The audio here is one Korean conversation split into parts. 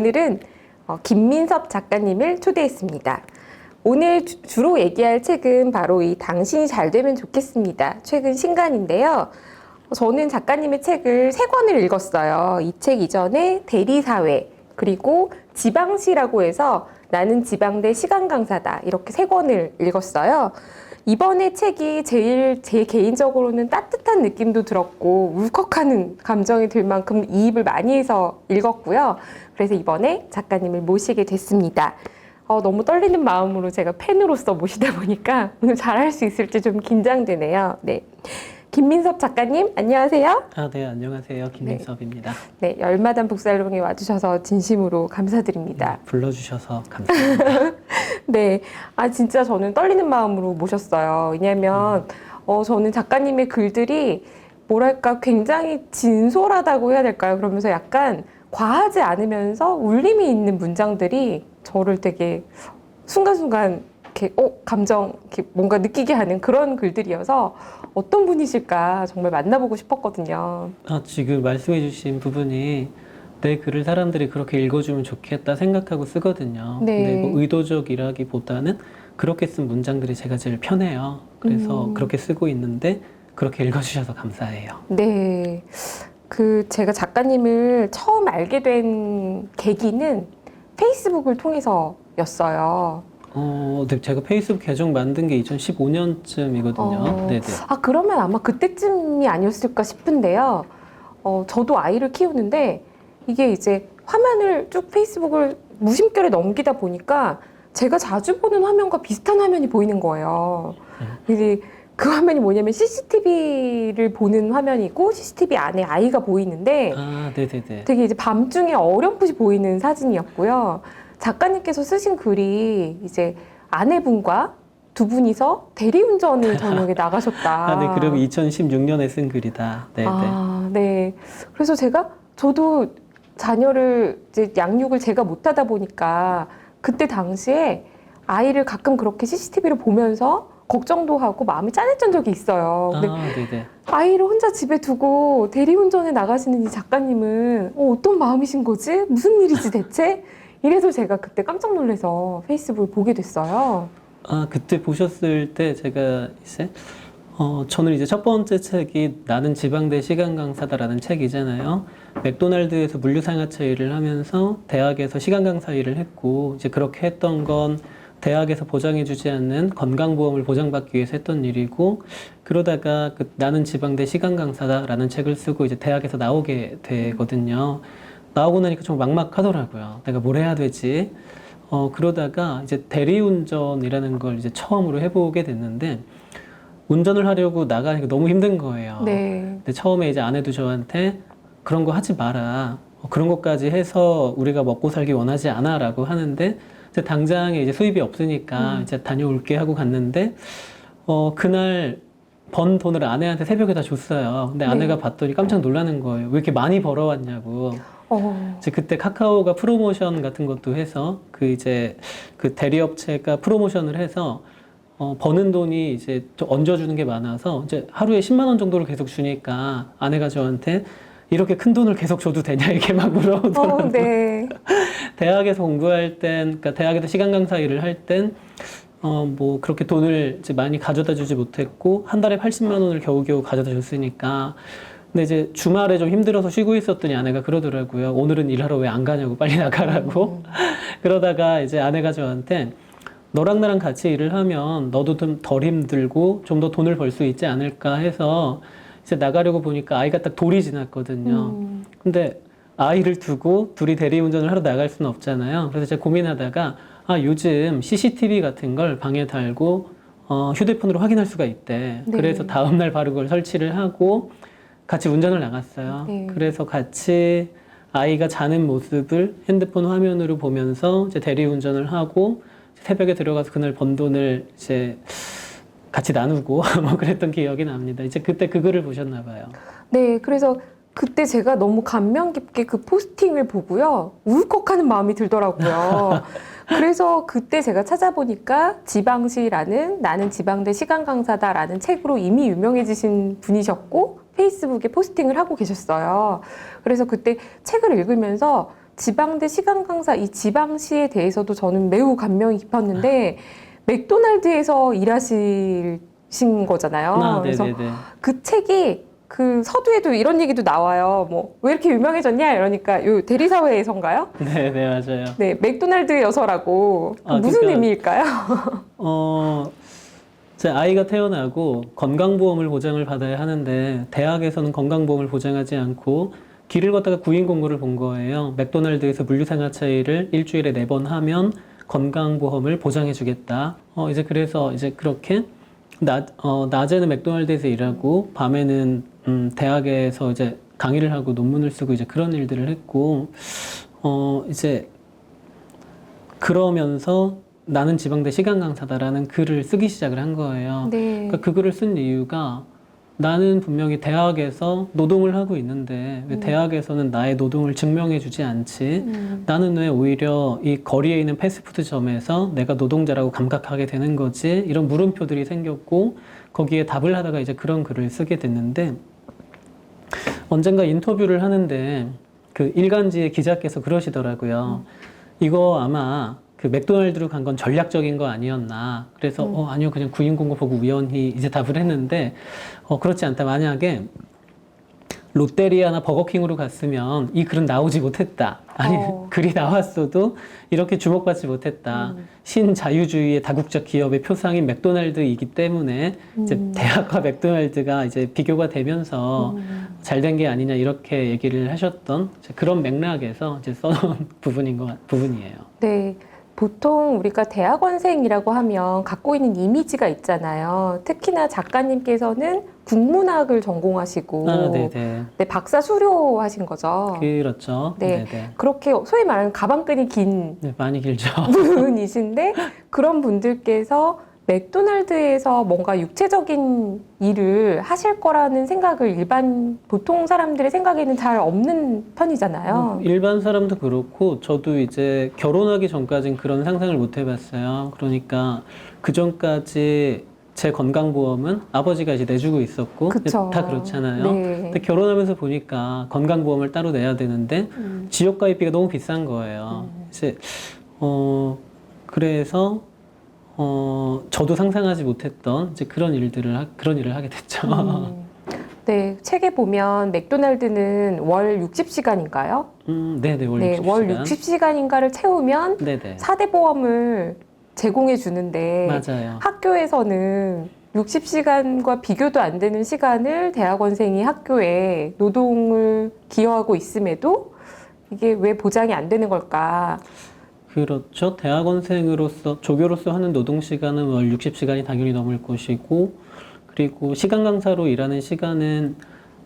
오늘은 김민섭 작가님을 초대했습니다. 오늘 주로 얘기할 책은 바로 이 당신이 잘 되면 좋겠습니다. 최근 신간인데요. 저는 작가님의 책을 3권을 읽었어요. 이 책 이전에 대리사회, 그리고 지방시라고 해서 나는 지방대 시간 강사다, 이렇게 3권을 읽었어요. 이번에 책이 제 개인적으로는 따뜻한 느낌도 들었고 울컥하는 감정이 들 만큼 이입을 많이 해서 읽었고요. 그래서 이번에 작가님을 모시게 됐습니다. 너무 떨리는 마음으로 제가 팬으로서 모시다 보니까 오늘 잘할 수 있을지 좀 긴장되네요. 네. 김민섭 작가님, 안녕하세요. 네, 안녕하세요. 김민섭입니다. 네, 열마담 북살롱에 와주셔서 진심으로 감사드립니다. 불러주셔서 감사합니다. 네, 진짜 저는 떨리는 마음으로 모셨어요. 왜냐면, 저는 작가님의 글들이 뭐랄까 굉장히 진솔하다고 해야 될까요? 그러면서 약간 과하지 않으면서 울림이 있는 문장들이 저를 되게 순간순간 이렇게 감정 이렇게 뭔가 느끼게 하는 그런 글들이어서 어떤 분이실까 정말 만나보고 싶었거든요. 지금 말씀해주신 부분이 내 글을 사람들이 그렇게 읽어주면 좋겠다 생각하고 쓰거든요. 네. 근데 뭐 의도적이라기보다는 그렇게 쓴 문장들이 제가 제일 편해요. 그래서 그렇게 쓰고 있는데 그렇게 읽어주셔서 감사해요. 네. 제가 작가님을 처음 알게 된 계기는 페이스북을 통해서였어요. 네, 제가 페이스북 계정 만든 게 2015년쯤이거든요. 네네. 그러면 아마 그때쯤이 아니었을까 싶은데요. 저도 아이를 키우는데 이게 이제 화면을 쭉 페이스북을 무심결에 넘기다 보니까 제가 자주 보는 화면과 비슷한 화면이 보이는 거예요. 이제 그 화면이 뭐냐면 CCTV를 보는 화면이고 CCTV 안에 아이가 보이는데 네네네. 되게 이제 밤중에 어렴풋이 보이는 사진이었고요. 작가님께서 쓰신 글이 이제 아내분과 두 분이서 대리운전을 저녁에 나가셨다. 네, 그리고 2016년에 쓴 글이다. 네네. 네. 그래서 저도 자녀를 이제 양육을 제가 못하다 보니까 그때 당시에 아이를 가끔 그렇게 CCTV를 보면서 걱정도 하고 마음이 짠했던 적이 있어요. 근데 네네. 아이를 혼자 집에 두고 대리운전에 나가시는 이 작가님은 어떤 마음이신 거지? 무슨 일이지 대체? 이래서 제가 그때 깜짝 놀라서 페이스북을 보게 됐어요. 그때 보셨을 때 제가 이제 저는 이제 첫 번째 책이 나는 지방대 시간 강사다라는 책이잖아요. 맥도날드에서 물류상하차 일을 하면서 대학에서 시간 강사 일을 했고, 이제 그렇게 했던 건 대학에서 보장해주지 않는 건강보험을 보장받기 위해서 했던 일이고, 그러다가 나는 지방대 시간 강사다라는 책을 쓰고 이제 대학에서 나오게 되거든요. 나오고 나니까 좀 막막하더라고요. 내가 뭘 해야 되지? 그러다가 이제 대리운전이라는 걸 이제 처음으로 해보게 됐는데, 운전을 하려고 나가니까 너무 힘든 거예요. 네. 근데 처음에 이제 아내도 저한테 그런 거 하지 마라. 그런 것까지 해서 우리가 먹고 살기 원하지 않아 라고 하는데, 이제 당장에 이제 수입이 없으니까 이제 다녀올게 하고 갔는데, 그날 번 돈을 아내한테 새벽에 다 줬어요. 근데 아내가 봤더니 깜짝 놀라는 거예요. 왜 이렇게 많이 벌어왔냐고. 이제 그때 카카오가 프로모션 같은 것도 해서 그 대리업체가 프로모션을 해서 버는 돈이 이제 좀 얹어주는 게 많아서 이제 하루에 10만 원 정도를 계속 주니까 아내가 저한테 이렇게 큰 돈을 계속 줘도 되냐 이렇게 막 물어보더라고요. 네. 대학에서 공부할 땐, 그러니까 대학에서 시간 강사 일을 할 땐 뭐 그렇게 돈을 이제 많이 가져다 주지 못했고 한 달에 80만 원을 겨우겨우 가져다 줬으니까. 근데 이제 주말에 좀 힘들어서 쉬고 있었더니 아내가 그러더라고요. 오늘은 일하러 왜 안 가냐고, 빨리 나가라고. 그러다가 이제 아내가 저한테 너랑 나랑 같이 일을 하면 너도 좀 덜 힘들고 좀 더 돈을 벌 수 있지 않을까 해서 이제 나가려고 보니까 아이가 딱 돌이 지났거든요. 근데 아이를 두고 둘이 대리운전을 하러 나갈 수는 없잖아요. 그래서 제가 고민하다가 요즘 CCTV 같은 걸 방에 달고 휴대폰으로 확인할 수가 있대. 네. 그래서 다음날 바로 그걸 설치를 하고 같이 운전을 나갔어요. 네. 그래서 같이 아이가 자는 모습을 핸드폰 화면으로 보면서 이제 대리운전을 하고 새벽에 들어가서 그날 번 돈을 이제 같이 나누고 뭐 그랬던 기억이 납니다. 이제 그때 그 글을 보셨나 봐요. 네, 그래서 그때 제가 너무 감명 깊게 그 포스팅을 보고요. 울컥하는 마음이 들더라고요. 그래서 그때 제가 찾아보니까 지방시라는 나는 지방대 시간 강사다라는 책으로 이미 유명해지신 분이셨고 페이스북에 포스팅을 하고 계셨어요. 그래서 그때 책을 읽으면서 지방대 시간 강사 이 지방시에 대해서도 저는 매우 감명이 깊었는데 맥도날드에서 일하신 거잖아요. 그래서 네네네. 그 책이 그 서두에도 이런 얘기도 나와요. 뭐 왜 이렇게 유명해졌냐 이러니까 요 대리사회에서인가요? 네, 네, 맞아요. 네, 맥도날드 여서라고 그 아, 무슨 그러니까 의미일까요? 제 아이가 태어나고 건강보험을 보장을 받아야 하는데 대학에서는 건강보험을 보장하지 않고 길을 걷다가 구인 공고를 본 거예요. 맥도날드에서 물류생활 차이를 일주일에 4번 하면 건강보험을 보장해주겠다. 이제 그래서 이제 그렇게 낮에는 맥도날드에서 일하고 밤에는 대학에서 이제 강의를 하고 논문을 쓰고 이제 그런 일들을 했고 이제 그러면서 나는 지방대 시간 강사다라는 글을 쓰기 시작을 한 거예요. 네. 그러니까 그 글을 쓴 이유가 나는 분명히 대학에서 노동을 하고 있는데 왜 대학에서는 나의 노동을 증명해주지 않지? 나는 왜 오히려 이 거리에 있는 패스트푸드점에서 내가 노동자라고 감각하게 되는 거지? 이런 물음표들이 생겼고 거기에 답을 하다가 이제 그런 글을 쓰게 됐는데 언젠가 인터뷰를 하는데 그 일간지의 기자께서 그러시더라고요. 이거 아마 그 맥도날드로 간 건 전략적인 거 아니었나. 그래서 아니요, 그냥 구인 공고 보고 우연히 이제 답을 했는데 그렇지 않다. 만약에 롯데리아나 버거킹으로 갔으면 이 글은 나오지 못했다. 아니 글이 나왔어도 이렇게 주목받지 못했다. 신자유주의의 다국적 기업의 표상인 맥도날드이기 때문에 이제 대학과 맥도날드가 이제 비교가 되면서 잘 된 게 아니냐 이렇게 얘기를 하셨던 그런 맥락에서 이제 써놓은 부분이에요. 네. 보통 우리가 대학원생이라고 하면 갖고 있는 이미지가 있잖아요. 특히나 작가님께서는 국문학을 전공하시고 네네. 네, 박사 수료하신 거죠. 그렇죠. 네. 네네. 그렇게 소위 말하는 가방끈이 긴 네, 많이 길죠. 분이신데 그런 분들께서 맥도날드에서 뭔가 육체적인 일을 하실 거라는 생각을 일반 보통 사람들의 생각에는 잘 없는 편이잖아요. 일반 사람도 그렇고 저도 이제 결혼하기 전까진 그런 상상을 못 해봤어요. 그러니까 그 전까지 제 건강보험은 아버지가 이제 내주고 있었고 그쵸. 다 그렇잖아요. 네. 근데 결혼하면서 보니까 건강보험을 따로 내야 되는데 지역가입비가 너무 비싼 거예요. 이제 그래서 저도 상상하지 못했던 이제 그런 일을 하게 됐죠. 네, 책에 보면 맥도날드는 월 60시간인가요? 네네, 월 네, 60시간. 월 60시간인가를 채우면 네네. 4대 보험을 제공해 주는데 맞아요. 학교에서는 60시간과 비교도 안 되는 시간을 대학원생이 학교에 노동을 기여하고 있음에도 이게 왜 보장이 안 되는 걸까? 그렇죠. 대학원생으로서, 조교로서 하는 노동시간은 월 60시간이 당연히 넘을 것이고, 그리고 시간 강사로 일하는 시간은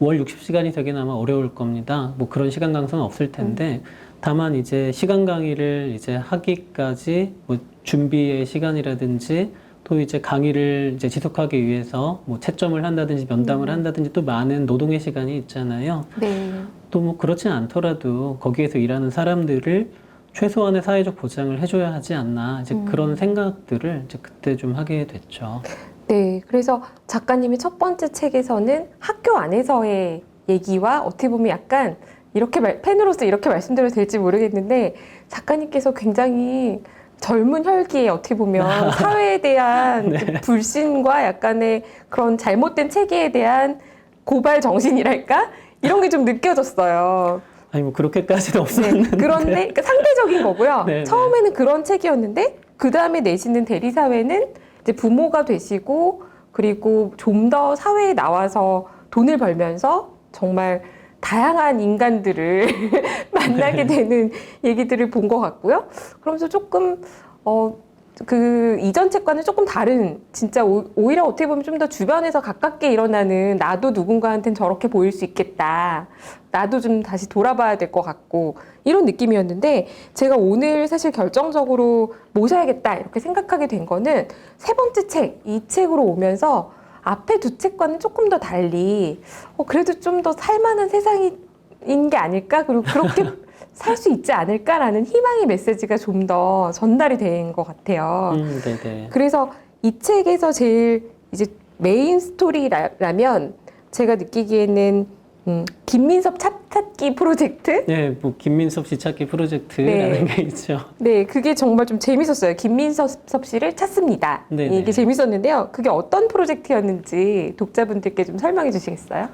월 60시간이 되긴 아마 어려울 겁니다. 뭐 그런 시간 강사는 없을 텐데, 다만 이제 시간 강의를 이제 하기까지 뭐 준비의 시간이라든지, 또 이제 강의를 이제 지속하기 위해서 뭐 채점을 한다든지 면담을 한다든지 또 많은 노동의 시간이 있잖아요. 네. 또 뭐 그렇지 않더라도 거기에서 일하는 사람들을 최소한의 사회적 보장을 해줘야 하지 않나 이제 그런 생각들을 이제 그때 좀 하게 됐죠. 네, 그래서 작가님이 첫 번째 책에서는 학교 안에서의 얘기와 어떻게 보면 약간 이렇게 팬으로서 이렇게 말씀드려도 될지 모르겠는데 작가님께서 굉장히 젊은 혈기에 어떻게 보면 사회에 대한 네. 그 불신과 약간의 그런 잘못된 체계에 대한 고발 정신이랄까? 이런 게 좀 느껴졌어요. 아니 뭐 그렇게까지는 네, 없었는데. 그런데 그러니까 상대적인 거고요. 네, 네. 처음에는 그런 책이었는데 그 다음에 내시는 대리사회는 이제 부모가 되시고 그리고 좀 더 사회에 나와서 돈을 벌면서 정말 다양한 인간들을 만나게 되는 얘기들을 본 것 같고요. 그러면서 조금 그 이전 책과는 조금 다른 진짜 오히려 어떻게 보면 좀 더 주변에서 가깝게 일어나는 나도 누군가한테는 저렇게 보일 수 있겠다. 나도 좀 다시 돌아봐야 될 것 같고 이런 느낌이었는데 제가 오늘 사실 결정적으로 모셔야겠다 이렇게 생각하게 된 거는 세 번째 책, 이 책으로 오면서 앞에 두 책과는 조금 더 달리 그래도 좀 더 살만한 세상인 게 아닐까? 그리고 그렇게 살 수 있지 않을까라는 희망의 메시지가 좀 더 전달이 된 것 같아요. 네네. 그래서 이 책에서 제일 이제 메인 스토리라면 제가 느끼기에는 김민섭 찾기 프로젝트? 네, 뭐 김민섭 씨 찾기 프로젝트라는 게 있죠. 네, 그게 정말 좀 재밌었어요. 김민섭 씨를 찾습니다. 네네. 이게 재밌었는데요. 그게 어떤 프로젝트였는지 독자분들께 좀 설명해 주시겠어요?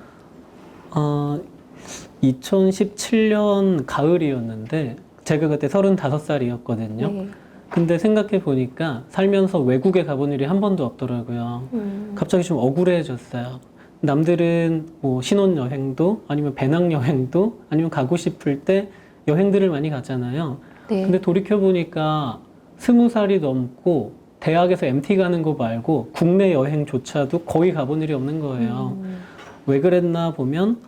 2017년 가을이었는데 제가 그때 35살이었거든요. 네. 근데 생각해 보니까 살면서 외국에 가본 일이 한 번도 없더라고요. 갑자기 좀 억울해졌어요. 남들은 뭐 신혼여행도 아니면 배낭여행도 아니면 가고 싶을 때 여행들을 많이 가잖아요. 네. 근데 돌이켜 보니까 20살이 넘고 대학에서 MT 가는 거 말고 국내 여행조차도 거의 가본 일이 없는 거예요. 왜 그랬나 보면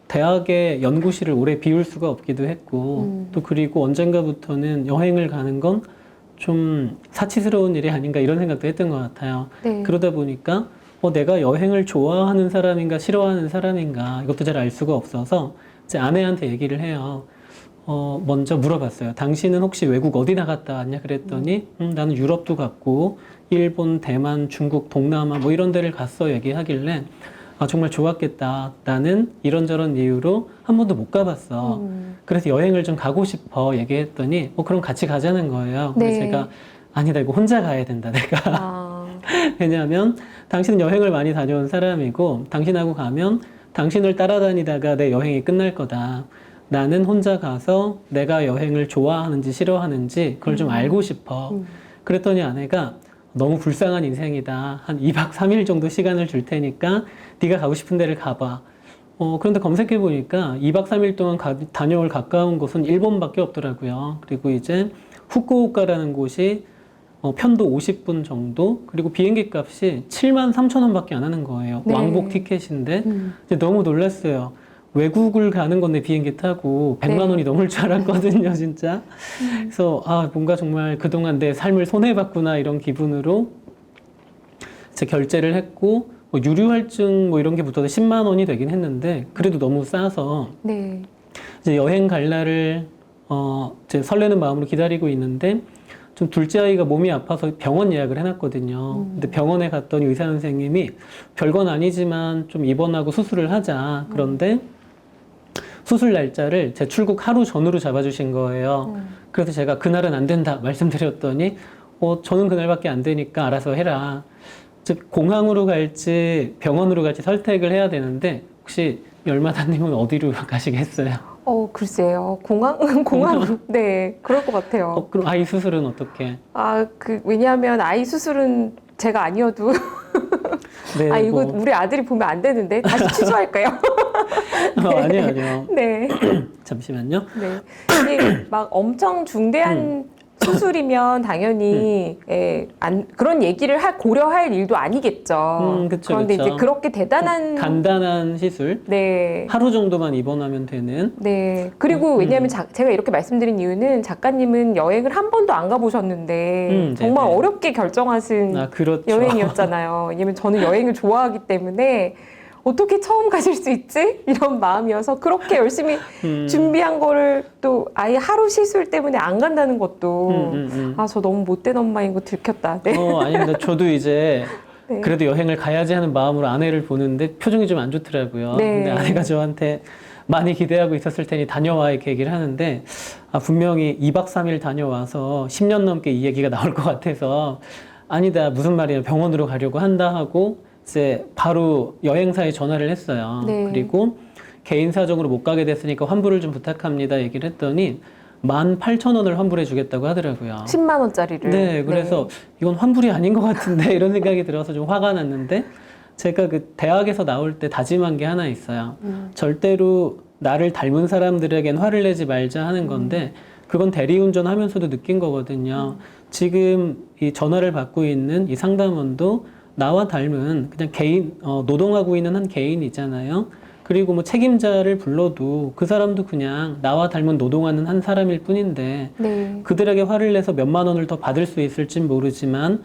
대학의 연구실을 오래 비울 수가 없기도 했고 또 그리고 언젠가부터는 여행을 가는 건 좀 사치스러운 일이 아닌가 이런 생각도 했던 것 같아요. 네. 그러다 보니까 내가 여행을 좋아하는 사람인가 싫어하는 사람인가 이것도 잘 알 수가 없어서 제 아내한테 얘기를 해요. 먼저 물어봤어요. 당신은 혹시 외국 어디 나갔다 왔냐 그랬더니 나는 유럽도 갔고 일본, 대만, 중국, 동남아 뭐 이런 데를 갔어 얘기하길래 정말 좋았겠다. 나는 이런저런 이유로 한 번도 못 가봤어. 그래서 여행을 좀 가고 싶어 얘기했더니 그럼 같이 가자는 거예요. 그래서 네. 제가 아니다 이거 혼자 가야 된다 내가. 왜냐하면 당신은 여행을 많이 다녀온 사람이고 당신하고 가면 당신을 따라다니다가 내 여행이 끝날 거다. 나는 혼자 가서 내가 여행을 좋아하는지 싫어하는지 그걸 좀 알고 싶어. 그랬더니 아내가 너무 불쌍한 인생이다. 한 2박 3일 정도 시간을 줄 테니까 네가 가고 싶은 데를 가봐. 그런데 검색해 보니까 2박 3일 동안 다녀올 가까운 곳은 일본밖에 없더라고요. 그리고 이제 후쿠오카라는 곳이 편도 50분 정도 그리고 비행기 값이 7만 3천 원밖에 안 하는 거예요. 네. 왕복 티켓인데 이제 너무 놀랐어요. 외국을 가는 건데 비행기 타고 100만 원이 넘을 줄 알았거든요, 진짜. 그래서 뭔가 정말 그동안 내 삶을 손해봤구나 이런 기분으로 이제 결제를 했고 유류 할증 이런 게 붙어서 10만 원이 되긴 했는데 그래도 너무 싸서 네. 이제 여행 갈 날을 이제 설레는 마음으로 기다리고 있는데 좀 둘째 아이가 몸이 아파서 병원 예약을 해놨거든요. 근데 병원에 갔더니 의사 선생님이 별건 아니지만 좀 입원하고 수술을 하자. 그런데 수술 날짜를 제 출국 하루 전으로 잡아주신 거예요. 그래서 제가 그날은 안 된다 말씀드렸더니 저는 그날밖에 안 되니까 알아서 해라. 즉 공항으로 갈지 병원으로 갈지 선택을 해야 되는데 혹시 열마다님은 어디로 가시겠어요? 글쎄요. 공항, 네, 그럴 것 같아요. 그럼 아이 수술은 어떻게? 왜냐하면 아이 수술은 제가 아니어도, 네, 이거 우리 아들이 보면 안 되는데, 다시 취소할까요? 아니요. 네. 잠시만요. 네. 이게 막 엄청 중대한 수술이면 당연히 그런 얘기를 고려할 일도 아니겠죠. 그쵸, 그런데 그쵸. 이제 그렇게 대단한 간단한 시술 네. 하루 정도만 입원하면 되는 네. 그리고 왜냐하면 제가 이렇게 말씀드린 이유는 작가님은 여행을 한 번도 안 가보셨는데 정말 네네. 어렵게 결정하신 그렇죠. 여행이었잖아요. 왜냐면 저는 여행을 좋아하기 때문에 어떻게 처음 가실 수 있지? 이런 마음이어서 그렇게 열심히 준비한 거를 또 아예 하루 시술 때문에 안 간다는 것도 저 너무 못된 엄마인 거 들켰다. 네. 아닙니다. 저도 이제 네. 그래도 여행을 가야지 하는 마음으로 아내를 보는데 표정이 좀 안 좋더라고요. 네. 근데 아내가 저한테 많이 기대하고 있었을 테니 다녀와 이렇게 얘기를 하는데 분명히 2박 3일 다녀와서 10년 넘게 이 얘기가 나올 것 같아서 아니다 무슨 말이야 병원으로 가려고 한다 하고 이제 바로 여행사에 전화를 했어요. 네. 그리고 개인 사정으로 못 가게 됐으니까 환불을 좀 부탁합니다 얘기를 했더니 18,000원을 환불해 주겠다고 하더라고요. 10만 원짜리를. 네, 그래서 이건 환불이 아닌 것 같은데 이런 생각이 들어서 좀 화가 났는데 제가 그 대학에서 나올 때 다짐한 게 하나 있어요. 절대로 나를 닮은 사람들에겐 화를 내지 말자 하는 건데 그건 대리운전 하면서도 느낀 거거든요. 지금 이 전화를 받고 있는 이 상담원도 나와 닮은 그냥 개인, 노동하고 있는 한 개인이잖아요. 그리고 뭐 책임자를 불러도 그 사람도 그냥 나와 닮은 노동하는 한 사람일 뿐인데 네. 그들에게 화를 내서 몇만 원을 더 받을 수 있을진 모르지만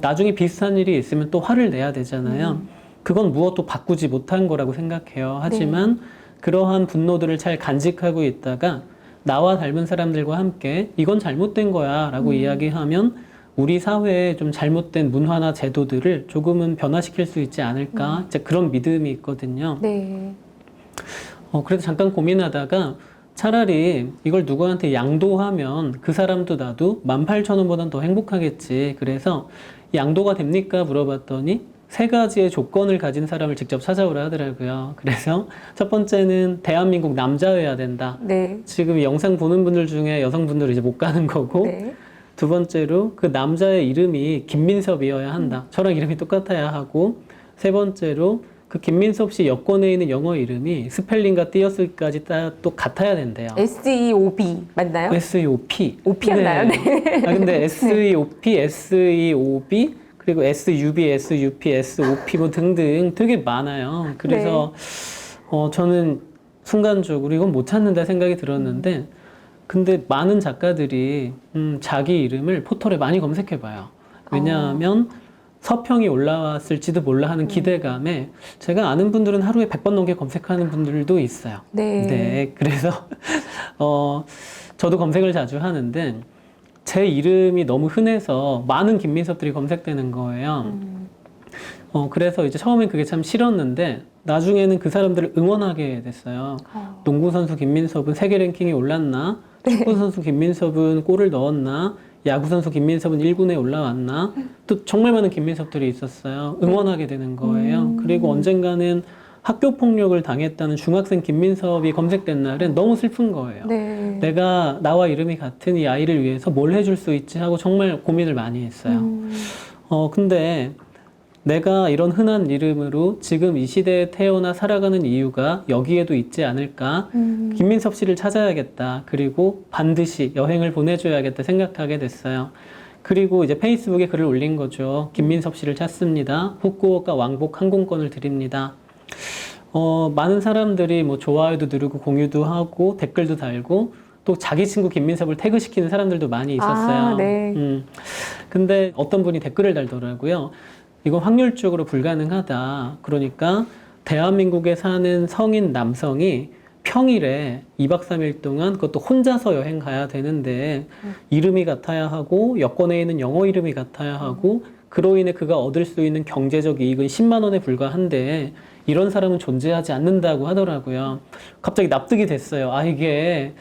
나중에 비슷한 일이 있으면 또 화를 내야 되잖아요. 그건 무엇도 바꾸지 못한 거라고 생각해요. 하지만 그러한 분노들을 잘 간직하고 있다가 나와 닮은 사람들과 함께 이건 잘못된 거야 라고 이야기하면 우리 사회에 좀 잘못된 문화나 제도들을 조금은 변화시킬 수 있지 않을까 이제 그런 믿음이 있거든요. 네. 그래도 잠깐 고민하다가 차라리 이걸 누구한테 양도하면 그 사람도 나도 18,000원보단 더 행복하겠지. 그래서 양도가 됩니까? 물어봤더니 세 가지의 조건을 가진 사람을 직접 찾아오라 하더라고요. 그래서 첫 번째는 대한민국 남자여야 된다. 네. 지금 이 영상 보는 분들 중에 여성분들은 이제 못 가는 거고, 네. 두 번째로 그 남자의 이름이 김민섭이어야 한다. 저랑 이름이 똑같아야 하고, 세 번째로 그 김민섭 씨 여권에 있는 영어 이름이 스펠링과 띄어쓰기까지 또 같아야 된대요. SEOB 맞나요? SEOP. OP였나요? 네. 아, 근데 SEOP, SEOB, 그리고 SUB, SUP, SOP 뭐 등등 되게 많아요. 그래서 저는 순간적으로 이건 못 찾는다 생각이 들었는데, 근데 많은 작가들이 자기 이름을 포털에 많이 검색해봐요. 왜냐하면 서평이 올라왔을지도 몰라 하는 기대감에 제가 아는 분들은 하루에 100번 넘게 검색하는 분들도 있어요. 네. 네. 그래서 저도 검색을 자주 하는데 제 이름이 너무 흔해서 많은 김민섭들이 검색되는 거예요. 그래서 이제 처음엔 그게 참 싫었는데 나중에는 그 사람들을 응원하게 됐어요. 농구 선수 김민섭은 세계 랭킹이 올랐나? 축구 선수 김민섭은 골을 넣었나? 야구 선수 김민섭은 1군에 올라왔나? 또 정말 많은 김민섭들이 있었어요. 응원하게 되는 거예요. 그리고 언젠가는 학교 폭력을 당했다는 중학생 김민섭이 검색된 날은 너무 슬픈 거예요. 네. 내가 나와 이름이 같은 이 아이를 위해서 뭘 해줄 수 있지 하고 정말 고민을 많이 했어요. 근데 내가 이런 흔한 이름으로 지금 이 시대에 태어나 살아가는 이유가 여기에도 있지 않을까? 김민섭 씨를 찾아야겠다. 그리고 반드시 여행을 보내줘야겠다 생각하게 됐어요. 그리고 이제 페이스북에 글을 올린 거죠. 김민섭 씨를 찾습니다. 후쿠오카 왕복 항공권을 드립니다. 많은 사람들이 뭐 좋아요도 누르고 공유도 하고 댓글도 달고 또 자기 친구 김민섭을 태그시키는 사람들도 많이 있었어요. 네. 근데 어떤 분이 댓글을 달더라고요. 이건 확률적으로 불가능하다. 그러니까 대한민국에 사는 성인 남성이 평일에 2박 3일 동안 그것도 혼자서 여행 가야 되는데 이름이 같아야 하고 여권에 있는 영어 이름이 같아야 하고 그로 인해 그가 얻을 수 있는 경제적 이익은 10만 원에 불과한데 이런 사람은 존재하지 않는다고 하더라고요. 갑자기 납득이 됐어요. 아, 이게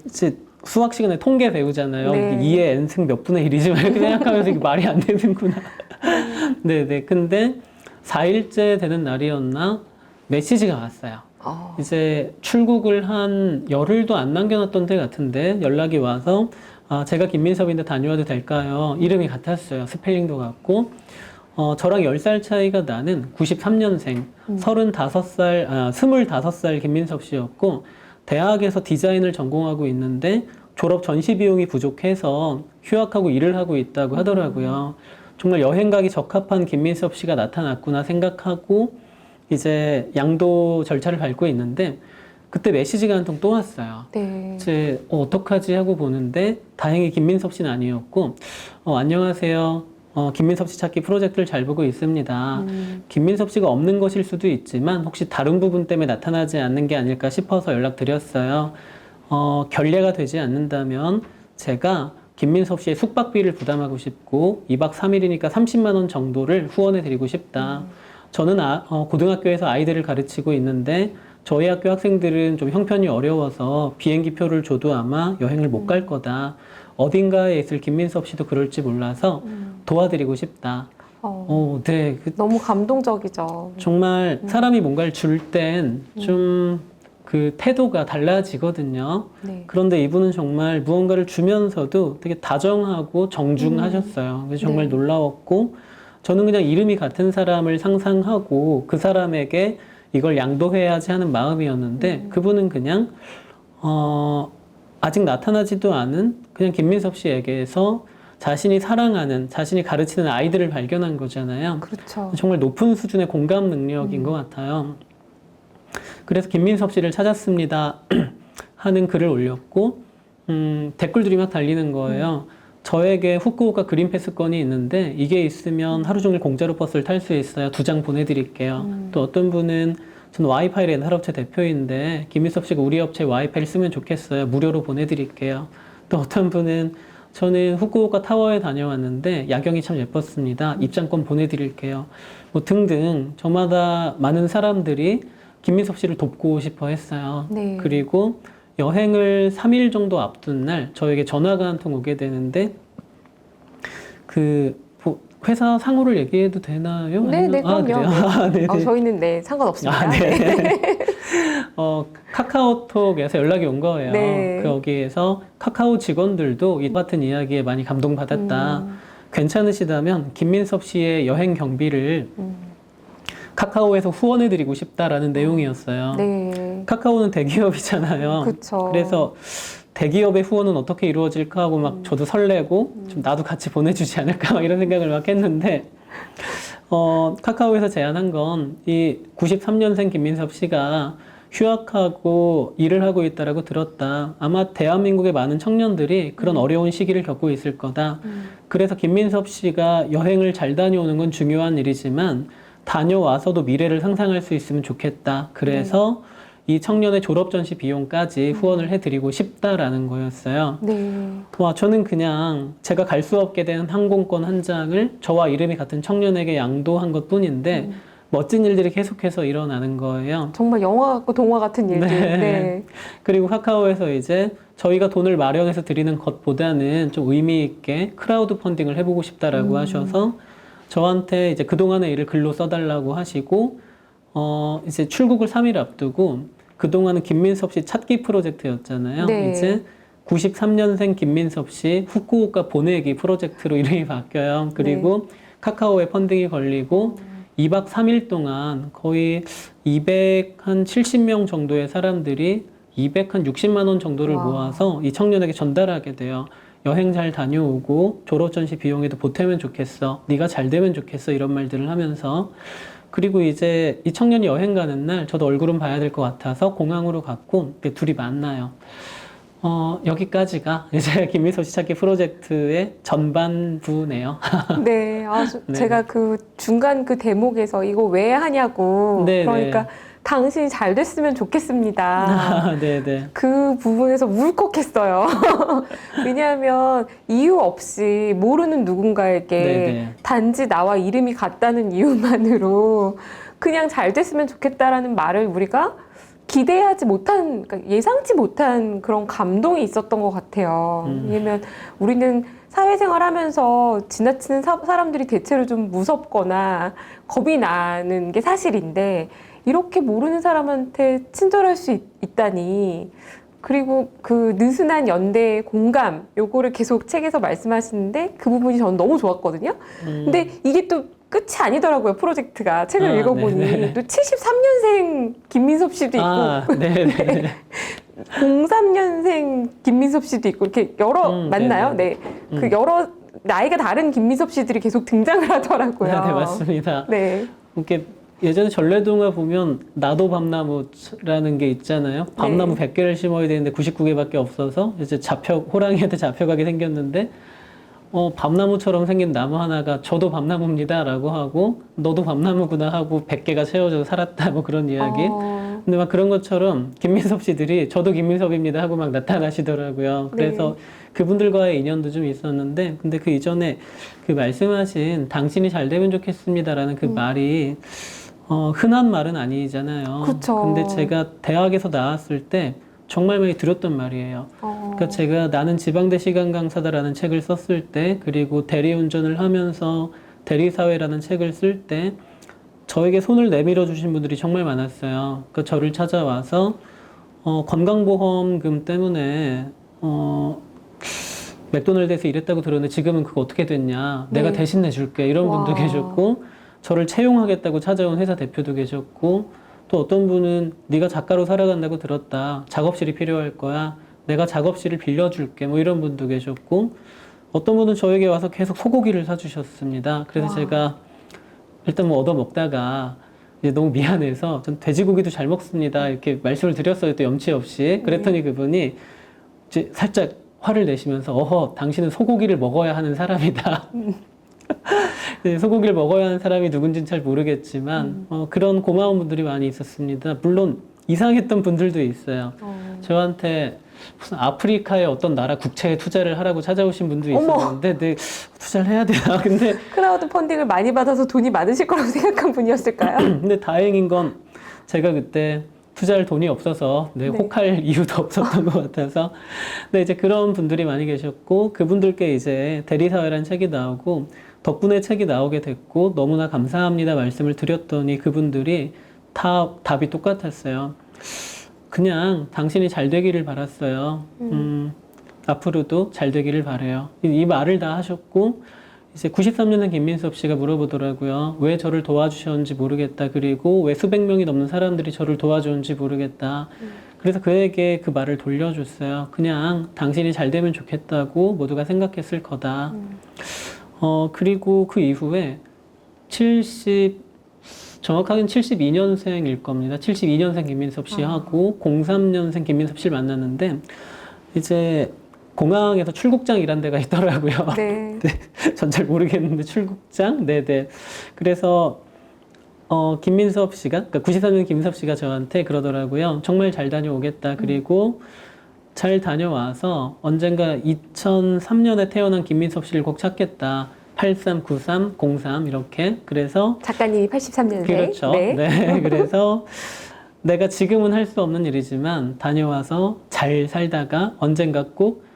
이제 수학 시간에 통계 배우잖아요. 네. 2의 n승 몇 분의 1이지 이렇게 생각하면서 이게 말이 안 되는구나. 네네. 근데 4일째 되는 날이었나 메시지가 왔어요. 이제 출국을 한 열흘도 안 남겨놨던 때 같은데 연락이 와서 제가 김민섭인데 다녀와도 될까요? 이름이 같았어요. 스펠링도 같고. 저랑 10살 차이가 나는 93년생, 25살 김민섭 씨였고, 대학에서 디자인을 전공하고 있는데, 졸업 전시 비용이 부족해서 휴학하고 일을 하고 있다고 하더라고요. 정말 여행 가기 적합한 김민섭 씨가 나타났구나 생각하고, 이제 양도 절차를 밟고 있는데, 그때 메시지가 한 통 또 왔어요. 네. 이제 어떡하지 하고 보는데 다행히 김민섭 씨는 아니었고 안녕하세요. 김민섭 씨 찾기 프로젝트를 잘 보고 있습니다. 김민섭 씨가 없는 것일 수도 있지만 혹시 다른 부분 때문에 나타나지 않는 게 아닐까 싶어서 연락드렸어요. 결례가 되지 않는다면 제가 김민섭 씨의 숙박비를 부담하고 싶고 2박 3일이니까 30만 원 정도를 후원해 드리고 싶다. 저는 고등학교에서 아이들을 가르치고 있는데 저희 학교 학생들은 좀 형편이 어려워서 비행기표를 줘도 아마 여행을 못 갈 거다. 어딘가에 있을 김민섭 씨도 그럴지 몰라서 도와드리고 싶다. 네. 너무 감동적이죠. 정말 사람이 뭔가를 줄 땐 좀 그 태도가 달라지거든요. 네. 그런데 이분은 정말 무언가를 주면서도 되게 다정하고 정중하셨어요. 그래서 정말 네. 놀라웠고 저는 그냥 이름이 같은 사람을 상상하고 그 사람에게 이걸 양도해야지 하는 마음이었는데 그분은 그냥 아직 나타나지도 않은 그냥 김민섭 씨에게서 자신이 사랑하는, 자신이 가르치는 아이들을 발견한 거잖아요. 그렇죠. 정말 높은 수준의 공감 능력인 것 같아요. 그래서 김민섭 씨를 찾았습니다 하는 글을 올렸고 댓글들이 막 달리는 거예요. 저에게 후쿠오카 그린패스권이 있는데 이게 있으면 하루 종일 공짜로 버스를 탈 수 있어요. 2장 보내드릴게요. 또 어떤 분은 저는 와이파이 렌탈업체 대표인데 김민섭 씨가 우리 업체 와이파이를 쓰면 좋겠어요. 무료로 보내드릴게요. 또 어떤 분은 저는 후쿠오카 타워에 다녀왔는데 야경이 참 예뻤습니다. 입장권 보내드릴게요. 뭐 등등 저마다 많은 사람들이 김민섭 씨를 돕고 싶어 했어요. 네. 그리고 여행을 3일 정도 앞둔 날 저에게 전화가 한 통 오게 되는데 회사 상호를 얘기해도 되나요? 네, 네, 아, 그럼요. 그래요? 아, 네, 네. 저희는 네, 상관없습니다. 아, 네. 카카오톡에서 연락이 온 거예요. 네. 거기에서 카카오 직원들도 이 같은 이야기에 많이 감동받았다. 괜찮으시다면 김민섭 씨의 여행 경비를 카카오에서 후원해드리고 싶다라는 내용이었어요. 네. 카카오는 대기업이잖아요. 그쵸. 그래서 대기업의 후원은 어떻게 이루어질까 하고 막 저도 설레고 좀 나도 같이 보내주지 않을까 막 이런 생각을 막 했는데 카카오에서 제안한 건 이 93년생 김민섭 씨가 휴학하고 일을 하고 있다라고 들었다. 아마 대한민국의 많은 청년들이 그런 어려운 시기를 겪고 있을 거다. 그래서 김민섭 씨가 여행을 잘 다녀오는 건 중요한 일이지만 다녀와서도 미래를 상상할 수 있으면 좋겠다. 그래서 이 청년의 졸업 전시 비용까지 후원을 해드리고 싶다라는 거였어요. 네. 와, 저는 그냥 제가 갈 수 없게 된 항공권 한 장을 저와 이름이 같은 청년에게 양도한 것 뿐인데 멋진 일들이 계속해서 일어나는 거예요. 정말 영화 같고 동화 같은 일들. 네. 네. 그리고 카카오에서 이제 저희가 돈을 마련해서 드리는 것보다는 좀 의미 있게 크라우드 펀딩을 해보고 싶다라고 하셔서 저한테 이제 그동안의 일을 글로 써달라고 하시고 이제 출국을 3일 앞두고 그동안은 김민섭 씨 찾기 프로젝트였잖아요. 네. 이제 93년생 김민섭 씨 후쿠오카 보내기 프로젝트로 이름이 바뀌어요. 그리고 카카오에 펀딩이 걸리고 2박 3일 동안 거의 270명 정도의 사람들이 260만 원 정도를 와. 모아서 이 청년에게 전달하게 돼요. 여행 잘 다녀오고 졸업 전시 비용에도 보태면 좋겠어. 네가 잘 되면 좋겠어. 이런 말들을 하면서 그리고 이제 이 청년이 여행 가는 날 저도 얼굴은 봐야 될 것 같아서 공항으로 갔고 둘이 만나요. 여기까지가 이제 김민섭 씨 찾기 프로젝트의 전반부네요. 네. 네. 제가 그 중간 그 대목에서 이거 왜 하냐고. 네, 그러니까 네. 당신이 잘 됐으면 좋겠습니다. 네네. 그 부분에서 울컥했어요. 왜냐하면 이유 없이 모르는 누군가에게 네네. 단지 나와 이름이 같다는 이유만으로 그냥 잘 됐으면 좋겠다라는 말을 우리가 기대하지 못한, 그러니까 예상치 못한 그런 감동이 있었던 것 같아요. 왜냐면 우리는 사회생활 하면서 지나치는 사람들이 대체로 좀 무섭거나 겁이 나는 게 사실인데 이렇게 모르는 사람한테 친절할 수 있다니. 그리고 그 느슨한 연대의 공감, 요거를 계속 책에서 말씀하시는데 그 부분이 저는 너무 좋았거든요. 근데 이게 또 끝이 아니더라고요, 프로젝트가. 책을 읽어보니. 네네. 또 73년생 김민섭 씨도 있고, 네네. 03년생 김민섭 씨도 있고, 이렇게 여러, 맞나요? 네네. 네. 그 여러 나이가 다른 김민섭 씨들이 계속 등장을 하더라고요. 네, 맞습니다. 네. 이렇게 예전에 전래동화 보면 나도 밤나무라는 게 있잖아요. 밤나무 100개를 심어야 되는데 99개밖에 없어서 이제 호랑이한테 잡혀가게 생겼는데 밤나무처럼 생긴 나무 하나가 저도 밤나무입니다 라고 하고 너도 밤나무구나 하고 100개가 채워져서 살았다 뭐 그런 이야기. 근데 막 그런 것처럼 김민섭 씨들이 저도 김민섭입니다 하고 막 나타나시더라고요. 그래서 그분들과의 인연도 좀 있었는데 근데 그 이전에 그 말씀하신 당신이 잘 되면 좋겠습니다라는 그 말이 흔한 말은 아니잖아요. 그쵸. 근데 제가 대학에서 나왔을 때 정말 많이 들었던 말이에요. 그러니까 제가 나는 지방대 시간 강사다라는 책을 썼을 때 그리고 대리운전을 하면서 대리사회라는 책을 쓸 때 저에게 손을 내밀어 주신 분들이 정말 많았어요. 그러니까 저를 찾아와서 건강보험금 때문에 맥도날드에서 일했다고 들었는데 지금은 그거 어떻게 됐냐. 내가 대신 내줄게. 이런 분도 계셨고 저를 채용하겠다고 찾아온 회사 대표도 계셨고 또 어떤 분은 네가 작가로 살아간다고 들었다. 작업실이 필요할 거야. 내가 작업실을 빌려줄게. 뭐 이런 분도 계셨고 어떤 분은 저에게 와서 계속 소고기를 사주셨습니다. 그래서 제가 일단 뭐 얻어먹다가 이제 너무 미안해서 전 돼지고기도 잘 먹습니다. 이렇게 말씀을 드렸어요. 또 염치 없이. 그랬더니 그분이 이제 살짝 화를 내시면서 당신은 소고기를 먹어야 하는 사람이다. 소고기를 먹어야 하는 사람이 누군지는 잘 모르겠지만 그런 고마운 분들이 많이 있었습니다. 물론 이상했던 분들도 있어요. 저한테 무슨 아프리카의 어떤 나라 국채에 투자를 하라고 찾아오신 분도 있었는데 네, 투자를 해야 되나? 근데 크라우드 펀딩을 많이 받아서 돈이 많으실 거라고 생각한 분이었을까요? 근데 다행인 건 제가 그때 투자할 돈이 없어서 네. 혹할 이유도 없었던 것 같아서 근데 이제 그런 분들이 많이 계셨고 그분들께 이제 대리사회라는 책이 나오고 덕분에 책이 나오게 됐고 너무나 감사합니다 말씀을 드렸더니 그분들이 다 답이 똑같았어요. 그냥 당신이 잘 되기를 바랐어요. 앞으로도 잘 되기를 바래요. 이 말을 다 하셨고 이제 93년생 김민섭 씨가 물어보더라고요. 왜 저를 도와주셨는지 모르겠다. 그리고 왜 수백 명이 넘는 사람들이 저를 도와줬는지 모르겠다. 그래서 그에게 그 말을 돌려줬어요. 그냥 당신이 잘 되면 좋겠다고 모두가 생각했을 거다. 그리고 그 이후에 정확하게는 72년생일 겁니다. 72년생 김민섭 씨하고 03년생 김민섭 씨를 만났는데 이제 공항에서 출국장 일한 데가 있더라고요. 네. 네, 전 잘 모르겠는데 출국장? 네네. 그래서 김민섭 씨가 그러니까 93년 김민섭 씨가 저한테 그러더라고요. 정말 잘 다녀오겠다. 그리고 잘 다녀와서 언젠가 2003년에 태어난 김민섭 씨를 꼭 찾겠다. 83, 93, 03 이렇게. 그래서 작가님이 83년생. 그렇죠. 네. 네. 그래서 내가 지금은 할 수 없는 일이지만 다녀와서 잘 살다가 언젠가 꼭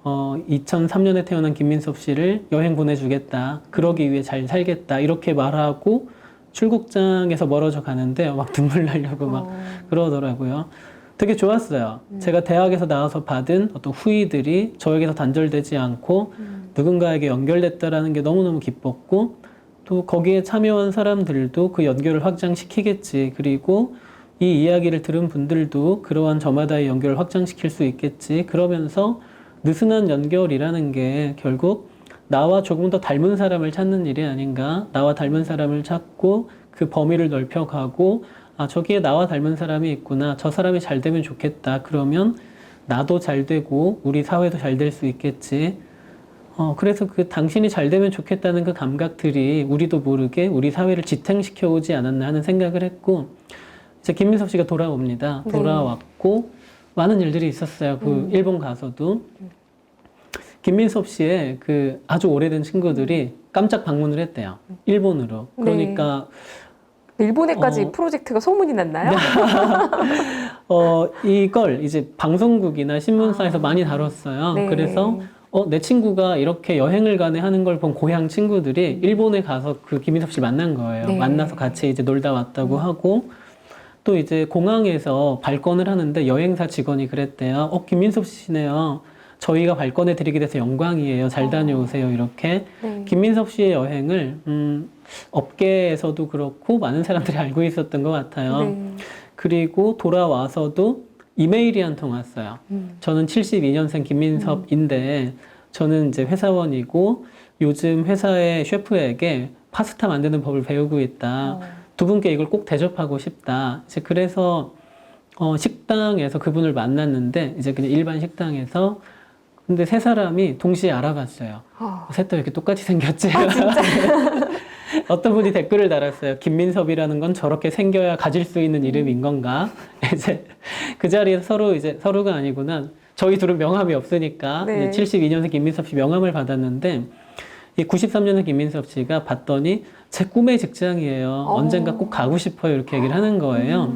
2003년에 태어난 김민섭 씨를 여행 보내주겠다. 그러기 위해 잘 살겠다. 이렇게 말하고 출국장에서 멀어져 가는데 막 눈물 나려고 막 그러더라고요. 되게 좋았어요. 제가 대학에서 나와서 받은 어떤 후의들이 저에게서 단절되지 않고 누군가에게 연결됐다라는 게 너무너무 기뻤고 또 거기에 참여한 사람들도 그 연결을 확장시키겠지. 그리고 이 이야기를 들은 분들도 그러한 저마다의 연결을 확장시킬 수 있겠지. 그러면서 느슨한 연결이라는 게 결국 나와 조금 더 닮은 사람을 찾는 일이 아닌가. 나와 닮은 사람을 찾고 그 범위를 넓혀가고 아, 저기에 나와 닮은 사람이 있구나. 저 사람이 잘 되면 좋겠다. 그러면 나도 잘 되고 우리 사회도 잘 될 수 있겠지. 그래서 그 당신이 잘 되면 좋겠다는 그 감각들이 우리도 모르게 우리 사회를 지탱시켜 오지 않았나 하는 생각을 했고 이제 김민섭 씨가 돌아옵니다. 네. 돌아왔고 많은 일들이 있었어요. 그 일본 가서도 김민섭 씨의 그 아주 오래된 친구들이 깜짝 방문을 했대요. 일본으로. 그러니까 일본에까지 프로젝트가 소문이 났나요? 이걸 이제 방송국이나 신문사에서 많이 다뤘어요. 네. 그래서 내 친구가 이렇게 여행을 가네 하는 걸 본 고향 친구들이 일본에 가서 그 김민섭 씨를 만난 거예요. 네. 만나서 같이 이제 놀다 왔다고 하고 또 이제 공항에서 발권을 하는데 여행사 직원이 그랬대요. 김민섭 씨네요. 저희가 발권해 드리게 돼서 영광이에요. 잘 다녀오세요. 이렇게. 네. 김민섭 씨의 여행을 업계에서도 그렇고 많은 사람들이 알고 있었던 것 같아요. 네. 그리고 돌아와서도 이메일이 한 통 왔어요. 저는 72년생 김민섭인데 저는 이제 회사원이고 요즘 회사의 셰프에게 파스타 만드는 법을 배우고 있다. 두 분께 이걸 꼭 대접하고 싶다. 이제 그래서 식당에서 그분을 만났는데 이제 그냥 일반 식당에서 근데 세 사람이 동시에 알아봤어요. 셋 다 이렇게 똑같이 생겼지. 어떤 분이 댓글을 달았어요. 김민섭이라는 건 저렇게 생겨야 가질 수 있는 이름인 건가? 이제 그 자리에서 서로가 아니구나. 저희 둘은 명함이 없으니까 네. 72년생 김민섭 씨 명함을 받았는데 이 93년생 김민섭 씨가 봤더니 제 꿈의 직장이에요. 언젠가 꼭 가고 싶어요. 이렇게 얘기를 하는 거예요.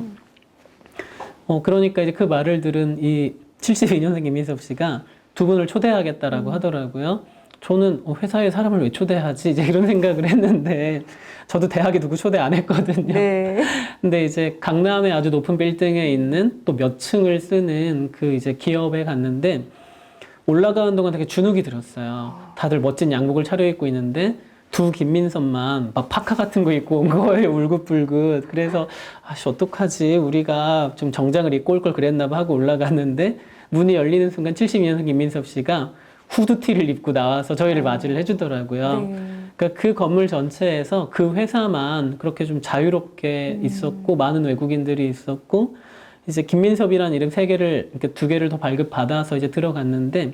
그러니까 이제 그 말을 들은 이 72년생 김민섭 씨가 두 분을 초대하겠다라고 하더라고요. 저는 회사에 사람을 왜 초대하지? 이제 이런 생각을 했는데 저도 대학에 누구 초대 안 했거든요. 네. 근데 이제 강남의 아주 높은 빌딩에 있는 또 몇 층을 쓰는 그 이제 기업에 갔는데 올라가는 동안 되게 주눅이 들었어요. 다들 멋진 양복을 차려입고 있는데 두 김민섭만 막 파카 같은 거 입고 온 거예요. 울긋불긋. 그래서 어떡하지? 우리가 좀 정장을 입고 올 걸 그랬나 봐 하고 올라갔는데 문이 열리는 순간 72년생 김민섭 씨가 후드티를 입고 나와서 저희를 맞이를 해주더라고요. 네. 그러니까 그 건물 전체에서 그 회사만 그렇게 좀 자유롭게 있었고 많은 외국인들이 있었고 이제 김민섭이라는 이름 세 개를 이렇게 두 개를 더 발급받아서 이제 들어갔는데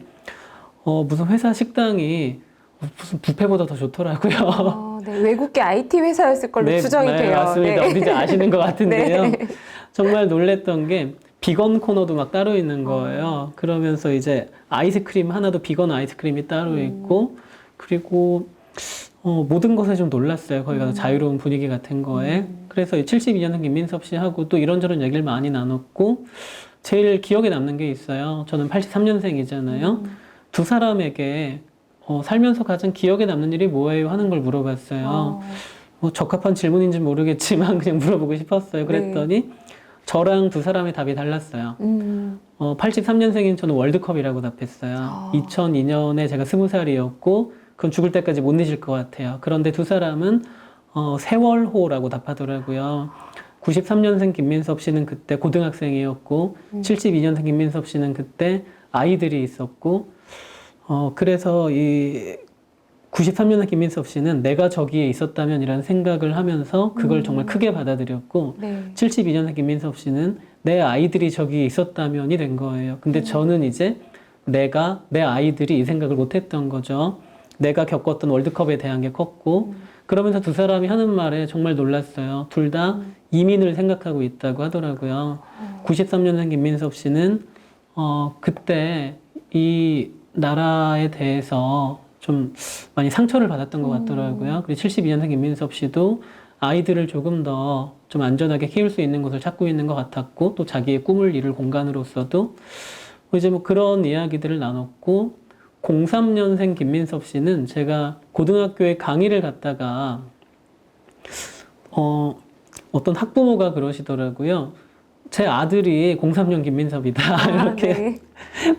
무슨 회사 식당이 무슨 뷔페보다 더 좋더라고요. 네. 외국계 IT 회사였을 걸로 네, 추정이 네, 돼요. 맞습니다. 네. 어딘지 아시는 것 같은데요. 네. 정말 놀랬던 게 비건 코너도 막 따로 있는 거예요. 그러면서 이제 아이스크림 하나도 비건 아이스크림이 따로 있고 그리고 모든 것에 좀 놀랐어요. 거기 가서 자유로운 분위기 같은 거에. 그래서 72년생 김민섭 씨하고 또 이런저런 얘기를 많이 나눴고, 제일 기억에 남는 게 있어요. 저는 83년생이잖아요. 두 사람에게 살면서 가장 기억에 남는 일이 뭐예요? 하는 걸 물어봤어요. 뭐 적합한 질문인지 모르겠지만 그냥 물어보고 싶었어요. 그랬더니 저랑 두 사람의 답이 달랐어요. 83년생인 저는 월드컵이라고 답했어요. 2002년에 제가 20살이었고 그건 죽을 때까지 못 잊을 것 같아요. 그런데 두 사람은 세월호라고 답하더라고요. 93년생 김민섭 씨는 그때 고등학생이었고 72년생 김민섭 씨는 그때 아이들이 있었고 그래서 이 93년생 김민섭 씨는 내가 저기에 있었다면이라는 생각을 하면서 그걸 정말 크게 받아들였고 72년생 김민섭 씨는 내 아이들이 저기에 있었다면이 된 거예요. 근데 저는 이제 내 아이들이 이 생각을 못했던 거죠. 내가 겪었던 월드컵에 대한 게 컸고 그러면서 두 사람이 하는 말에 정말 놀랐어요. 둘 다 이민을 생각하고 있다고 하더라고요. 93년생 김민섭 씨는 그때 이 나라에 대해서 좀 많이 상처를 받았던 것 같더라고요. 그리고 72년생 김민섭 씨도 아이들을 조금 더 좀 안전하게 키울 수 있는 곳을 찾고 있는 것 같았고 또 자기의 꿈을 이룰 공간으로서도 이제 뭐 그런 이야기들을 나눴고 03년생 김민섭 씨는 제가 고등학교에 강의를 갔다가 어떤 학부모가 그러시더라고요. 제 아들이 03년 김민섭이다. 이렇게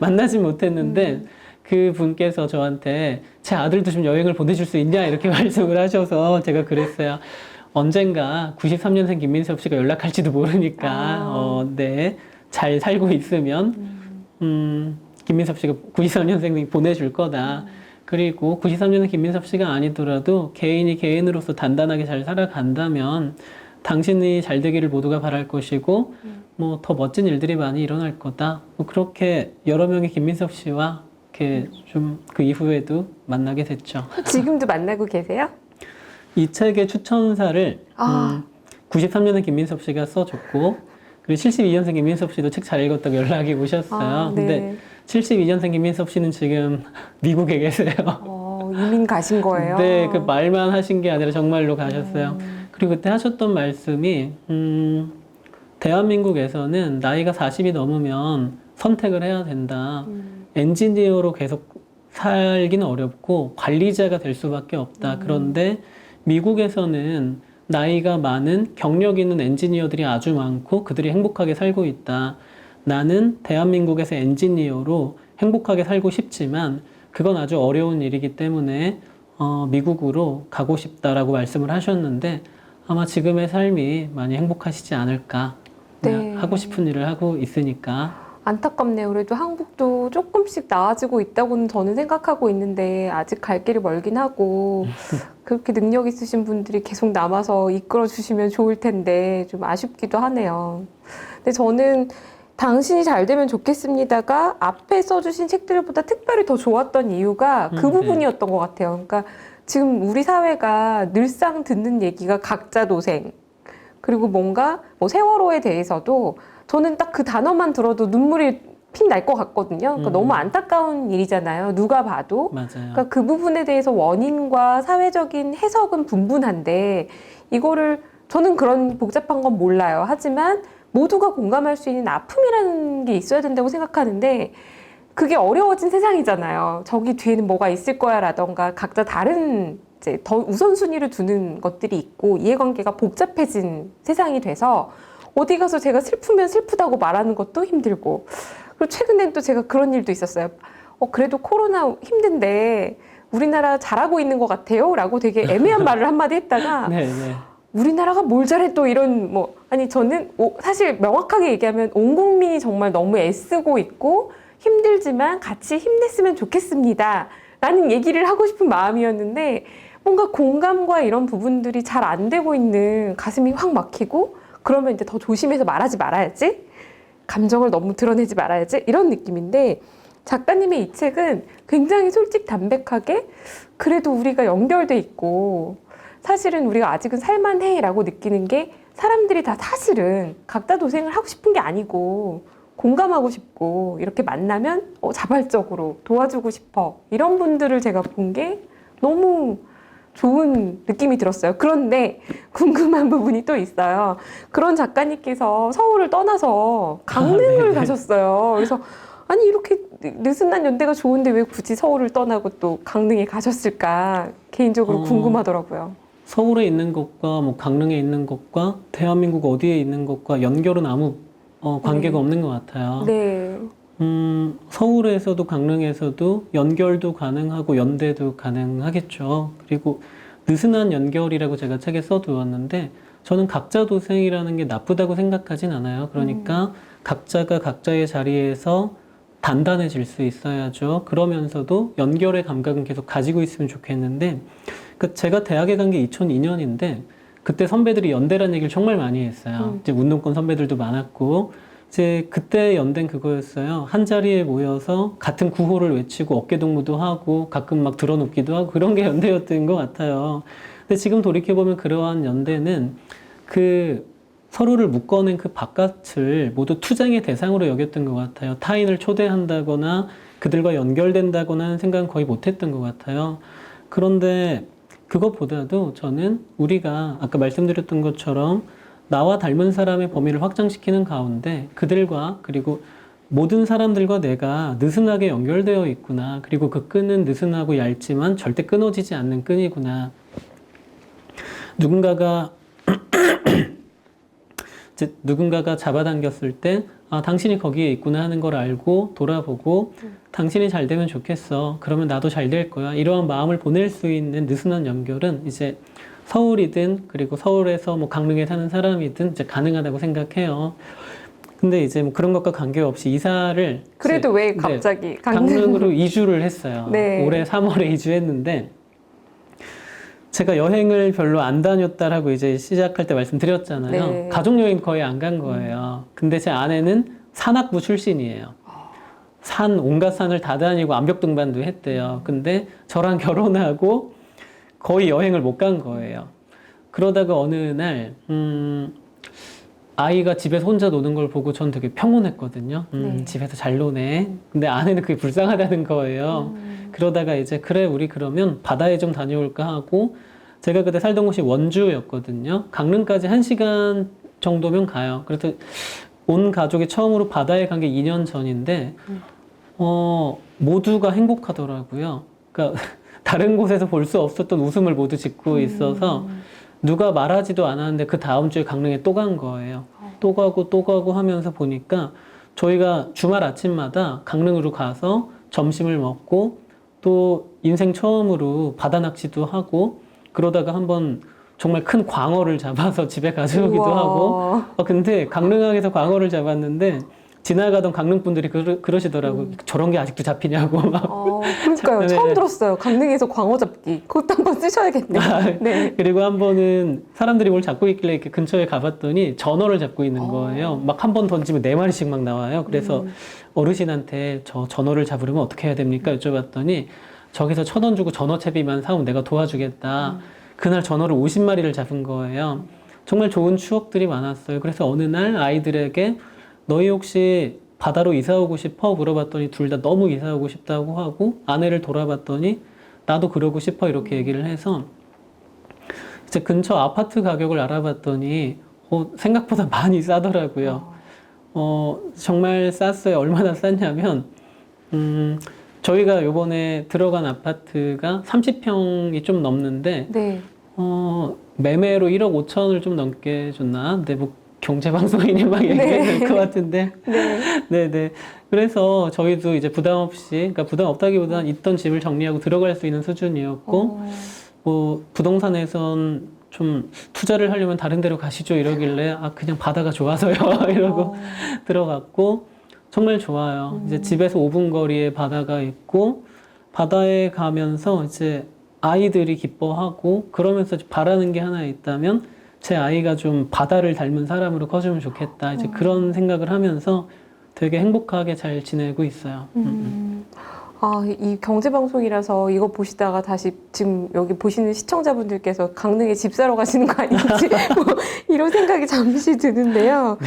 만나진 못했는데 그 분께서 저한테 제 아들도 좀 여행을 보내줄 수 있냐 이렇게 말씀을 하셔서 제가 그랬어요. 언젠가 93년생 김민섭 씨가 연락할지도 모르니까 네, 잘 살고 있으면 김민섭 씨가 93년생 보내줄 거다. 그리고 93년생 김민섭 씨가 아니더라도 개인이 개인으로서 단단하게 잘 살아간다면 당신이 잘 되기를 모두가 바랄 것이고 뭐 더 멋진 일들이 많이 일어날 거다. 뭐 그렇게 여러 명의 김민섭 씨와 이렇게 좀 그 이후에도 만나게 됐죠. 지금도 만나고 계세요? 이 책의 추천사를 93년생 김민섭 씨가 써줬고 그리고 72년생 김민섭 씨도 책 잘 읽었다고 연락이 오셨어요. 근데 72년생 김민섭 씨는 지금 미국에 계세요. 이민 가신 거예요? 네, 그 말만 하신 게 아니라 정말로 가셨어요. 그리고 그때 하셨던 말씀이 대한민국에서는 나이가 40이 넘으면 선택을 해야 된다. 엔지니어로 계속 살기는 어렵고 관리자가 될 수밖에 없다. 그런데 미국에서는 나이가 많은 경력 있는 엔지니어들이 아주 많고 그들이 행복하게 살고 있다. 나는 대한민국에서 엔지니어로 행복하게 살고 싶지만 그건 아주 어려운 일이기 때문에 미국으로 가고 싶다라고 말씀을 하셨는데 아마 지금의 삶이 많이 행복하시지 않을까. 네. 하고 싶은 일을 하고 있으니까. 안타깝네요. 그래도 한국도 조금씩 나아지고 있다고는 저는 생각하고 있는데 아직 갈 길이 멀긴 하고 그렇게 능력 있으신 분들이 계속 남아서 이끌어 주시면 좋을 텐데 좀 아쉽기도 하네요. 근데 저는 당신이 잘 되면 좋겠습니다가 앞에 써주신 책들보다 특별히 더 좋았던 이유가 그 부분이었던 것 같아요. 그러니까 지금 우리 사회가 늘상 듣는 얘기가 각자 도생 그리고 뭔가 뭐 세월호에 대해서도 저는 딱 그 단어만 들어도 눈물이 핀 날 것 같거든요. 그러니까 너무 안타까운 일이잖아요. 누가 봐도. 맞아요. 그러니까 그 부분에 대해서 원인과 사회적인 해석은 분분한데 이거를 저는 그런 복잡한 건 몰라요. 하지만 모두가 공감할 수 있는 아픔이라는 게 있어야 된다고 생각하는데 그게 어려워진 세상이잖아요. 저기 뒤에는 뭐가 있을 거야 라던가 각자 다른 이제 더 우선순위를 두는 것들이 있고 이해관계가 복잡해진 세상이 돼서 어디 가서 제가 슬프면 슬프다고 말하는 것도 힘들고 그리고 최근엔 또 제가 그런 일도 있었어요. 그래도 코로나 힘든데 우리나라 잘하고 있는 것 같아요 라고 되게 애매한 말을 한마디 했다가 우리나라가 뭘 잘해 또 이런 아니 저는 사실 명확하게 얘기하면 온 국민이 정말 너무 애쓰고 있고 힘들지만 같이 힘냈으면 좋겠습니다 라는 얘기를 하고 싶은 마음이었는데 뭔가 공감과 이런 부분들이 잘 안 되고 있는 가슴이 확 막히고 그러면 이제 더 조심해서 말하지 말아야지 감정을 너무 드러내지 말아야지 이런 느낌인데 작가님의 이 책은 굉장히 솔직담백하게 그래도 우리가 연결돼 있고 사실은 우리가 아직은 살만해 라고 느끼는 게 사람들이 다 사실은 각자 도생을 하고 싶은 게 아니고 공감하고 싶고 이렇게 만나면 자발적으로 도와주고 싶어 이런 분들을 제가 본 게 너무 좋은 느낌이 들었어요. 그런데 궁금한 부분이 또 있어요. 그런 작가님께서 서울을 떠나서 강릉을 네. 가셨어요. 그래서 아니 이렇게 느슨한 연대가 좋은데 왜 굳이 서울을 떠나고 또 강릉에 가셨을까 개인적으로 궁금하더라고요. 서울에 있는 것과 뭐 강릉에 있는 것과 대한민국 어디에 있는 것과 연결은 아무 관계가 네. 없는 것 같아요. 네. 서울에서도 강릉에서도 연결도 가능하고 연대도 가능하겠죠. 그리고 느슨한 연결이라고 제가 책에 써두었는데 저는 각자 도생이라는 게 나쁘다고 생각하진 않아요. 그러니까 각자가 각자의 자리에서 단단해질 수 있어야죠. 그러면서도 연결의 감각은 계속 가지고 있으면 좋겠는데 제가 대학에 간 게 2002년인데 그때 선배들이 연대라는 얘기를 정말 많이 했어요. 이제 운동권 선배들도 많았고 이제 그때 연대는 그거였어요. 한 자리에 모여서 같은 구호를 외치고 어깨동무도 하고 가끔 막 드러눕기도 하고 그런 게 연대였던 것 같아요. 근데 지금 돌이켜보면 그러한 연대는 그 서로를 묶어낸 그 바깥을 모두 투쟁의 대상으로 여겼던 것 같아요. 타인을 초대한다거나 그들과 연결된다거나 하는 생각은 거의 못했던 것 같아요. 그런데 그것보다도 저는 우리가 아까 말씀드렸던 것처럼 나와 닮은 사람의 범위를 확장시키는 가운데 그들과 그리고 모든 사람들과 내가 느슨하게 연결되어 있구나. 그리고 그 끈은 느슨하고 얇지만 절대 끊어지지 않는 끈이구나. 누군가가 잡아당겼을 때 아, 당신이 거기에 있구나 하는 걸 알고 돌아보고 당신이 잘 되면 좋겠어. 그러면 나도 잘 될 거야. 이러한 마음을 보낼 수 있는 느슨한 연결은 이제 서울이든 그리고 서울에서 뭐 강릉에 사는 사람이든 이제 가능하다고 생각해요. 근데 이제 뭐 그런 것과 관계없이 이사를 그래도 이제, 왜 갑자기 네, 강릉으로 이주를 했어요. 네. 올해 3월에 이주했는데 제가 여행을 별로 안 다녔다라고 이제 시작할 때 말씀드렸잖아요. 네. 가족여행 거의 안 간 거예요. 근데 제 아내는 산악부 출신이에요. 온갖 산을 다 다니고 암벽 등반도 했대요. 근데 저랑 결혼하고 거의 여행을 못 간 거예요. 그러다가 어느 날, 아이가 집에서 혼자 노는 걸 보고 전 되게 평온했거든요. 네. 집에서 잘 노네. 근데 아내는 그게 불쌍하다는 거예요. 그러다가 이제, 그래, 우리 그러면 바다에 좀 다녀올까 하고, 제가 그때 살던 곳이 원주였거든요. 강릉까지 1시간 정도면 가요. 그래서 온 가족이 처음으로 바다에 간 게 2년 전인데, 모두가 행복하더라고요. 그러니까 다른 곳에서 볼 수 없었던 웃음을 모두 짓고 있어서 누가 말하지도 않았는데 그 다음 주에 강릉에 또 간 거예요. 또 가고 하면서 보니까 저희가 주말 아침마다 강릉으로 가서 점심을 먹고 또 인생 처음으로 바다 낚시도 하고 그러다가 한번 정말 큰 광어를 잡아서 집에 가져오기도 우와. 하고 근데 강릉항에서 광어를 잡았는데 지나가던 강릉 분들이 그러시더라고요. 저런 게 아직도 잡히냐고 막. 그러니까요. 네. 처음 들었어요. 강릉에서 광어 잡기. 그것도 한번 쓰셔야겠네요. 네. 그리고 한 번은 사람들이 뭘 잡고 있길래 이렇게 근처에 가봤더니 전어를 잡고 있는 거예요. 막 한 번 던지면 4마리씩 막 나와요. 그래서 어르신한테 저 전어를 잡으려면 어떻게 해야 됩니까? 여쭤봤더니 저기서 1,000원 주고 전어채비만 사오면 내가 도와주겠다. 그날 전어를 50마리를 잡은 거예요. 정말 좋은 추억들이 많았어요. 그래서 어느 날 아이들에게 너희 혹시 바다로 이사 오고 싶어? 물어봤더니 둘 다 너무 이사 오고 싶다고 하고 아내를 돌아봤더니 나도 그러고 싶어 이렇게 얘기를 해서 이제 근처 아파트 가격을 알아봤더니 생각보다 많이 싸더라고요. 정말 쌌어요. 얼마나 쌌냐면 저희가 요번에 들어간 아파트가 30평이 좀 넘는데 네. 매매로 1억 5천을 좀 넘게 줬나? 근데 뭐 경제방송이니 막 얘기해야 될 것 같은데. 네네. 그래서 저희도 이제 부담 없이, 그러니까 부담 없다기보다는 있던 집을 정리하고 들어갈 수 있는 수준이었고, 뭐, 부동산에선 좀 투자를 하려면 다른 데로 가시죠 이러길래, 그냥 바다가 좋아서요. 이러고 들어갔고, 정말 좋아요. 이제 집에서 5분 거리에 바다가 있고, 바다에 가면서 이제 아이들이 기뻐하고, 그러면서 바라는 게 하나 있다면, 제 아이가 좀 바다를 닮은 사람으로 커주면 좋겠다. 이제 그런 생각을 하면서 되게 행복하게 잘 지내고 있어요. 이 경제방송이라서 이거 보시다가 다시 지금 여기 보시는 시청자분들께서 강릉에 집 사러 가시는 거 아닌지 뭐 이런 생각이 잠시 드는데요.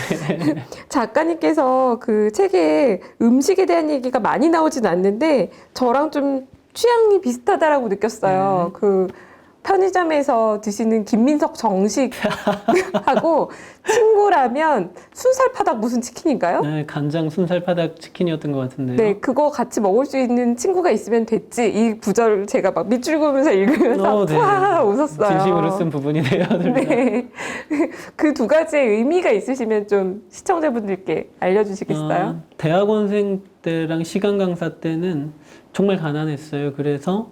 작가님께서 그 책에 음식에 대한 얘기가 많이 나오진 않는데 저랑 좀 취향이 비슷하다라고 느꼈어요. 편의점에서 드시는 김민석 정식하고 친구라면 순살파닭 무슨 치킨인가요? 네, 간장 순살파닭 치킨이었던 것 같은데요. 네, 그거 같이 먹을 수 있는 친구가 있으면 됐지. 이 구절 제가 막 밑줄 그으면서 읽으면서 네. 푸하 웃었어요. 진심으로 쓴 부분이네요. 네. 그 두 가지의 의미가 있으시면 좀 시청자분들께 알려주시겠어요? 대학원생 때랑 시간 강사 때는 정말 가난했어요. 그래서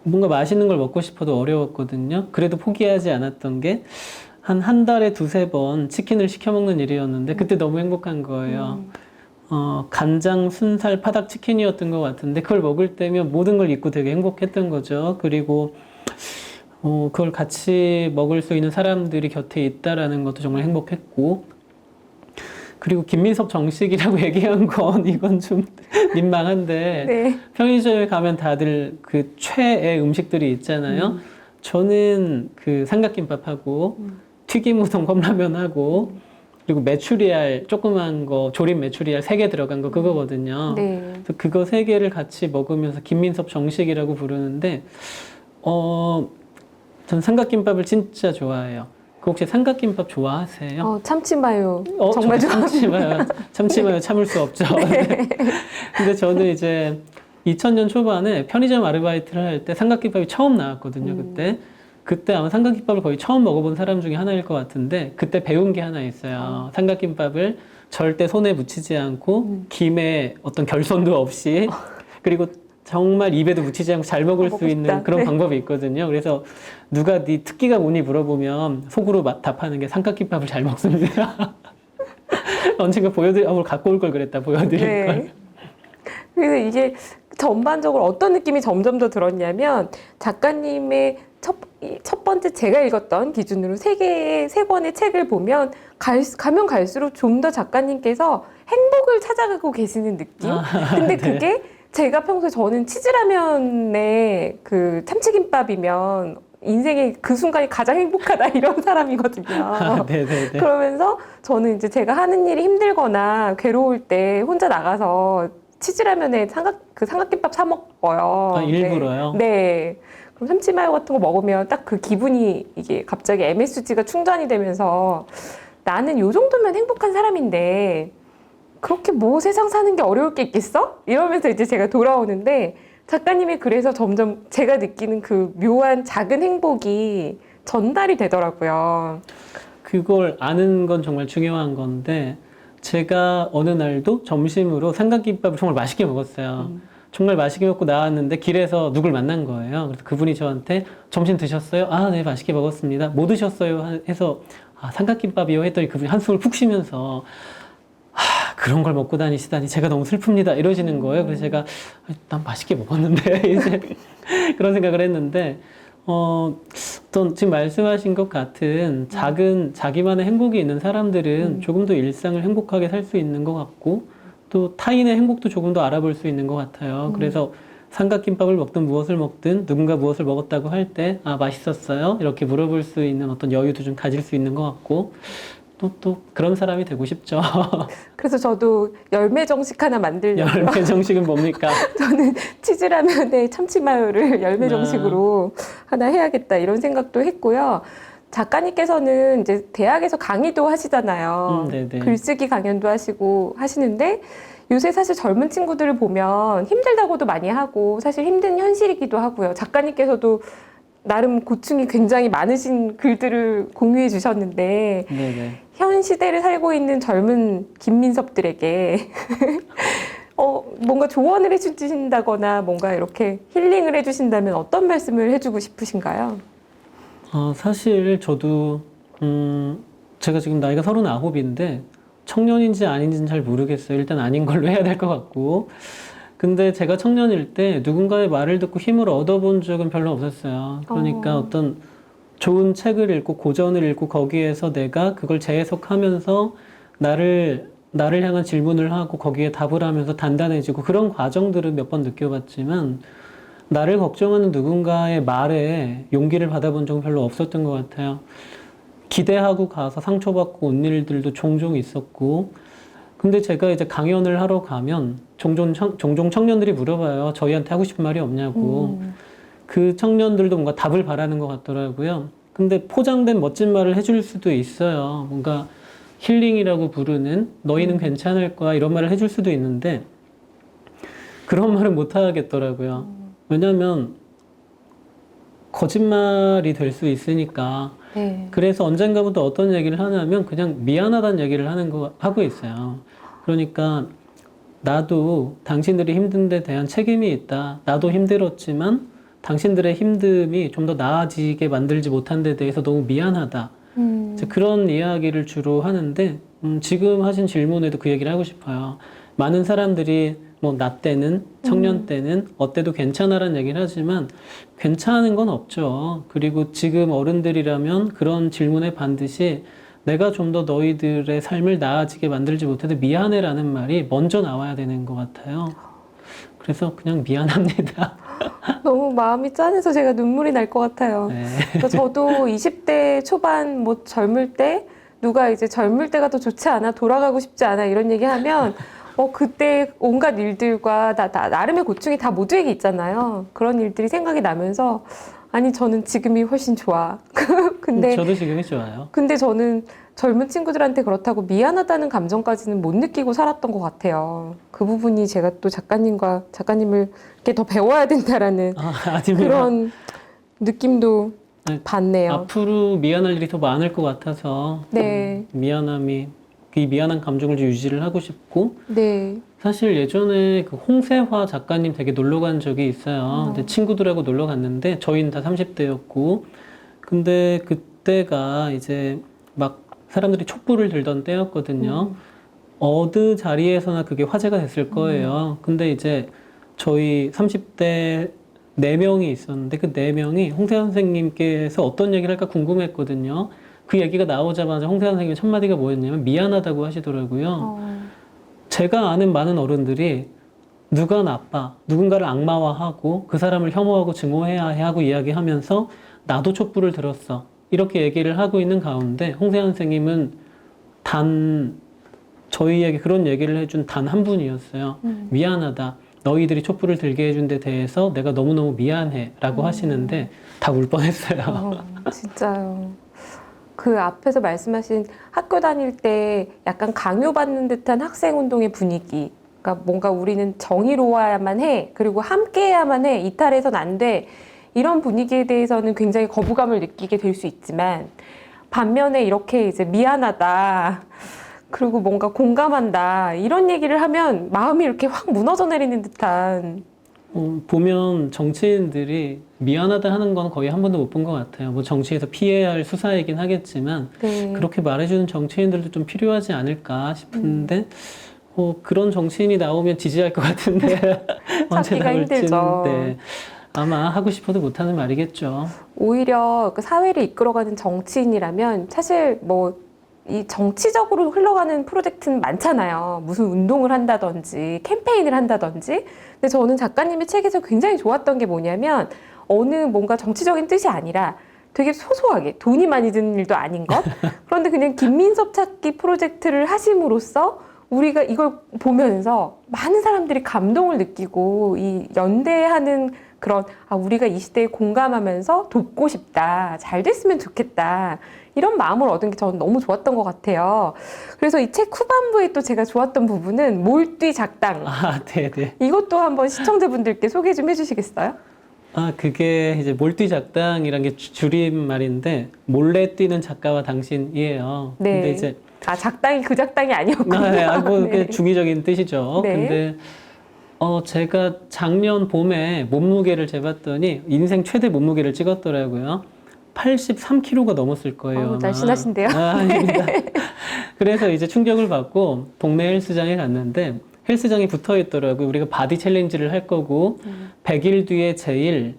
뭔가 맛있는 걸 먹고 싶어도 어려웠거든요. 그래도 포기하지 않았던 게 한 달에 두세 번 치킨을 시켜 먹는 일이었는데 그때 너무 행복한 거예요. 간장 순살 파닭 치킨이었던 것 같은데 그걸 먹을 때면 모든 걸 잊고 되게 행복했던 거죠. 그리고 그걸 같이 먹을 수 있는 사람들이 곁에 있다라는 것도 정말 행복했고, 그리고 김민섭 정식이라고 얘기한 건 이건 좀 민망한데 네. 편의점에 가면 다들 그 최애 음식들이 있잖아요. 저는 그 삼각김밥하고 튀김 우동 컵라면하고 그리고 메추리알 조그만 거 조림 메추리알 3개 들어간 거 그거거든요. 네. 그래서 그거 3개를 같이 먹으면서 김민섭 정식이라고 부르는데 전 삼각김밥을 진짜 좋아해요. 그 혹시 삼각김밥 좋아하세요? 참치마요. 정말 저도 좋아합니다. 참치마요 참을 수 없죠. 근데 저는 이제 2000년 초반에 편의점 아르바이트를 할 때 삼각김밥이 처음 나왔거든요. 그때 아마 삼각김밥을 거의 처음 먹어본 사람 중에 하나일 것 같은데 그때 배운 게 하나 있어요. 삼각김밥을 절대 손에 묻히지 않고 김에 어떤 결손도 없이 그리고 정말 입에도 묻히지 않고 잘 먹을 수 있는 그런 네. 방법이 있거든요. 그래서 누가 네 특기가 뭐니 물어보면 속으로 답하는 게 삼각김밥을 잘 먹습니다. 언젠가 오늘 갖고 올 걸 그랬다. 보여드릴 네. 걸. 그래서 이게 전반적으로 어떤 느낌이 점점 더 들었냐면 작가님의 첫 번째 제가 읽었던 기준으로 세 권의 책을 보면 가면 갈수록 좀 더 작가님께서 행복을 찾아가고 계시는 느낌? 근데 네. 그게 제가 평소에 저는 치즈라면에 그 참치김밥이면 인생의 그 순간이 가장 행복하다 이런 사람이거든요. 네네네. 그러면서 저는 이제 제가 하는 일이 힘들거나 괴로울 때 혼자 나가서 치즈라면에 삼각김밥 사 먹어요. 일부러요? 네. 그럼 참치마요 같은 거 먹으면 딱 그 기분이 이게 갑자기 MSG가 충전이 되면서 나는 요 정도면 행복한 사람인데 그렇게 뭐 세상 사는 게 어려울 게 있겠어? 이러면서 이제 제가 돌아오는데 작가님이 그래서 점점 제가 느끼는 그 묘한 작은 행복이 전달이 되더라고요. 그걸 아는 건 정말 중요한 건데 제가 어느 날도 점심으로 삼각김밥을 정말 맛있게 먹었어요. 정말 맛있게 먹고 나왔는데 길에서 누굴 만난 거예요. 그래서 그분이 저한테 점심 드셨어요? 아, 네, 맛있게 먹었습니다. 뭐 드셨어요? 해서 삼각김밥이요 했더니 그분이 한숨을 푹 쉬면서 그런 걸 먹고 다니시다니 제가 너무 슬픕니다. 이러시는 거예요. 그래서 제가 난 맛있게 먹었는데 이제 그런 생각을 했는데 어떤 지금 말씀하신 것 같은 작은 자기만의 행복이 있는 사람들은 조금 더 일상을 행복하게 살 수 있는 것 같고 또 타인의 행복도 조금 더 알아볼 수 있는 것 같아요. 그래서 삼각김밥을 먹든 무엇을 먹든 누군가 무엇을 먹었다고 할 때 맛있었어요? 이렇게 물어볼 수 있는 어떤 여유도 좀 가질 수 있는 것 같고 또 그런 사람이 되고 싶죠. 그래서 저도 열매 정식 하나 만들려고요. 열매 정식은 뭡니까? 저는 치즈라면에 참치마요를 열매 정식으로 하나 해야겠다 이런 생각도 했고요. 작가님께서는 이제 대학에서 강의도 하시잖아요. 네네. 글쓰기 강연도 하시고 하시는데 요새 사실 젊은 친구들을 보면 힘들다고도 많이 하고 사실 힘든 현실이기도 하고요. 작가님께서도 나름 고충이 굉장히 많으신 글들을 공유해 주셨는데 네네. 현 시대를 살고 있는 젊은 김민섭들에게 뭔가 조언을 해주신다거나 뭔가 이렇게 힐링을 해주신다면 어떤 말씀을 해주고 싶으신가요? 사실 저도 제가 지금 나이가 39인데 청년인지 아닌지는 잘 모르겠어요. 일단 아닌 걸로 해야 될 것 같고 근데 제가 청년일 때 누군가의 말을 듣고 힘을 얻어본 적은 별로 없었어요. 그러니까 어떤 좋은 책을 읽고 고전을 읽고 거기에서 내가 그걸 재해석하면서 나를 향한 질문을 하고 거기에 답을 하면서 단단해지고 그런 과정들은 몇 번 느껴봤지만 나를 걱정하는 누군가의 말에 용기를 받아본 적은 별로 없었던 것 같아요. 기대하고 가서 상처받고 온 일들도 종종 있었고 근데 제가 이제 강연을 하러 가면 종종 청년들이 물어봐요. 저희한테 하고 싶은 말이 없냐고. 그 청년들도 뭔가 답을 바라는 것 같더라고요. 근데 포장된 멋진 말을 해줄 수도 있어요. 뭔가 힐링이라고 부르는 너희는 괜찮을 거야 이런 말을 해줄 수도 있는데 그런 말은 못 하겠더라고요. 왜냐하면 거짓말이 될 수 있으니까. 네. 그래서 언젠가부터 어떤 얘기를 하냐면 그냥 미안하다는 얘기를 하고 있어요. 그러니까 나도 당신들이 힘든 데 대한 책임이 있다. 나도 힘들었지만 당신들의 힘듦이 좀 더 나아지게 만들지 못한 데 대해서 너무 미안하다. 이제 그런 이야기를 주로 하는데 지금 하신 질문에도 그 얘기를 하고 싶어요. 많은 사람들이 뭐 나 때는 청년 때는 어때도 괜찮아라는 얘기를 하지만 괜찮은 건 없죠. 그리고 지금 어른들이라면 그런 질문에 반드시 내가 좀 더 너희들의 삶을 나아지게 만들지 못해도 미안해라는 말이 먼저 나와야 되는 것 같아요. 그래서 그냥 미안합니다. 너무 마음이 짠해서 제가 눈물이 날 것 같아요. 네. 그러니까 저도 20대 초반 뭐 젊을 때 누가 이제 젊을 때가 더 좋지 않아 돌아가고 싶지 않아 이런 얘기하면 그때 온갖 일들과 나름의 고충이 다 모두에게 있잖아요. 그런 일들이 생각이 나면서 아니 저는 지금이 훨씬 좋아. 근데 저도 지금이 좋아요. 근데 저는 젊은 친구들한테 그렇다고 미안하다는 감정까지는 못 느끼고 살았던 것 같아요. 그 부분이 제가 또 작가님을 이렇게 더 배워야 된다라는 아니면 그런 느낌도 네, 받네요. 앞으로 미안할 일이 더 많을 것 같아서 네, 이 미안한 감정을 좀 유지를 하고 싶고 네, 사실 예전에 그 홍세화 작가님 되게 놀러 간 적이 있어요. 근데 친구들하고 놀러 갔는데 저희는 다 30대였고 근데 그때가 이제 막 사람들이 촛불을 들던 때였거든요. 어느 자리에서나 그게 화제가 됐을 거예요. 근데 이제 저희 30대 4명이 있었는데 그 4명이 홍세 선생님께서 어떤 얘기를 할까 궁금했거든요. 그 얘기가 나오자마자 홍세 선생님의 첫 마디가 뭐였냐면 미안하다고 하시더라고요. 제가 아는 많은 어른들이 누가 나빠, 누군가를 악마화하고 그 사람을 혐오하고 증오해야 하고 이야기하면서 나도 촛불을 들었어. 이렇게 얘기를 하고 있는 가운데 홍세 선생님은 저희에게 그런 얘기를 해준 단 한 분이었어요. 미안하다. 너희들이 촛불을 들게 해준 데 대해서 내가 너무너무 미안해 라고 하시는데 다 울 뻔했어요. 진짜요. 그 앞에서 말씀하신 학교 다닐 때 약간 강요받는 듯한 학생운동의 분위기. 그러니까 뭔가 우리는 정의로워야만 해. 그리고 함께해야만 해. 이탈해서는 안 돼. 이런 분위기에 대해서는 굉장히 거부감을 느끼게 될 수 있지만 반면에 이렇게 이제 미안하다. 그리고 뭔가 공감한다. 이런 얘기를 하면 마음이 이렇게 확 무너져 내리는 듯한. 보면 정치인들이 미안하다 하는 건 거의 한 번도 못 본 것 같아요. 뭐 정치에서 피해야 할 수사이긴 하겠지만 네. 그렇게 말해주는 정치인들도 좀 필요하지 않을까 싶은데 그런 정치인이 나오면 지지할 것 같은데 언제 찾기가 나올지는 힘들죠. 네. 아마 하고 싶어도 못하는 말이겠죠. 오히려 그 사회를 이끌어가는 정치인이라면 사실 뭐 이 정치적으로 흘러가는 프로젝트는 많잖아요. 무슨 운동을 한다든지 캠페인을 한다든지. 근데 저는 작가님의 책에서 굉장히 좋았던 게 뭐냐면 어느 뭔가 정치적인 뜻이 아니라 되게 소소하게 돈이 많이 드는 일도 아닌 것. 그런데 그냥 김민섭 찾기 프로젝트를 하심으로써 우리가 이걸 보면서 많은 사람들이 감동을 느끼고 이 연대하는 그런 우리가 이 시대에 공감하면서 돕고 싶다. 잘 됐으면 좋겠다. 이런 마음을 얻은 게 저는 너무 좋았던 것 같아요. 그래서 이 책 후반부에 또 제가 좋았던 부분은 몰뛰 작당. 네네. 이것도 한번 시청자분들께 소개 좀 해주시겠어요? 그게 이제 몰뛰 작당이란 게 줄임말인데 몰래 뛰는 작가와 당신이에요. 네. 근데 이제 작당이 그 작당이 아니었군요. 그게 네. 중의적인 뜻이죠. 네. 근데 제가 작년 봄에 몸무게를 재봤더니 인생 최대 몸무게를 찍었더라고요. 83kg가 넘었을 거예요. 아마. 날씬하신데요? 아닙니다. 그래서 이제 충격을 받고 동네 헬스장에 갔는데 헬스장이 붙어 있더라고요. 우리가 바디 챌린지를 할 거고 100일 뒤에 제일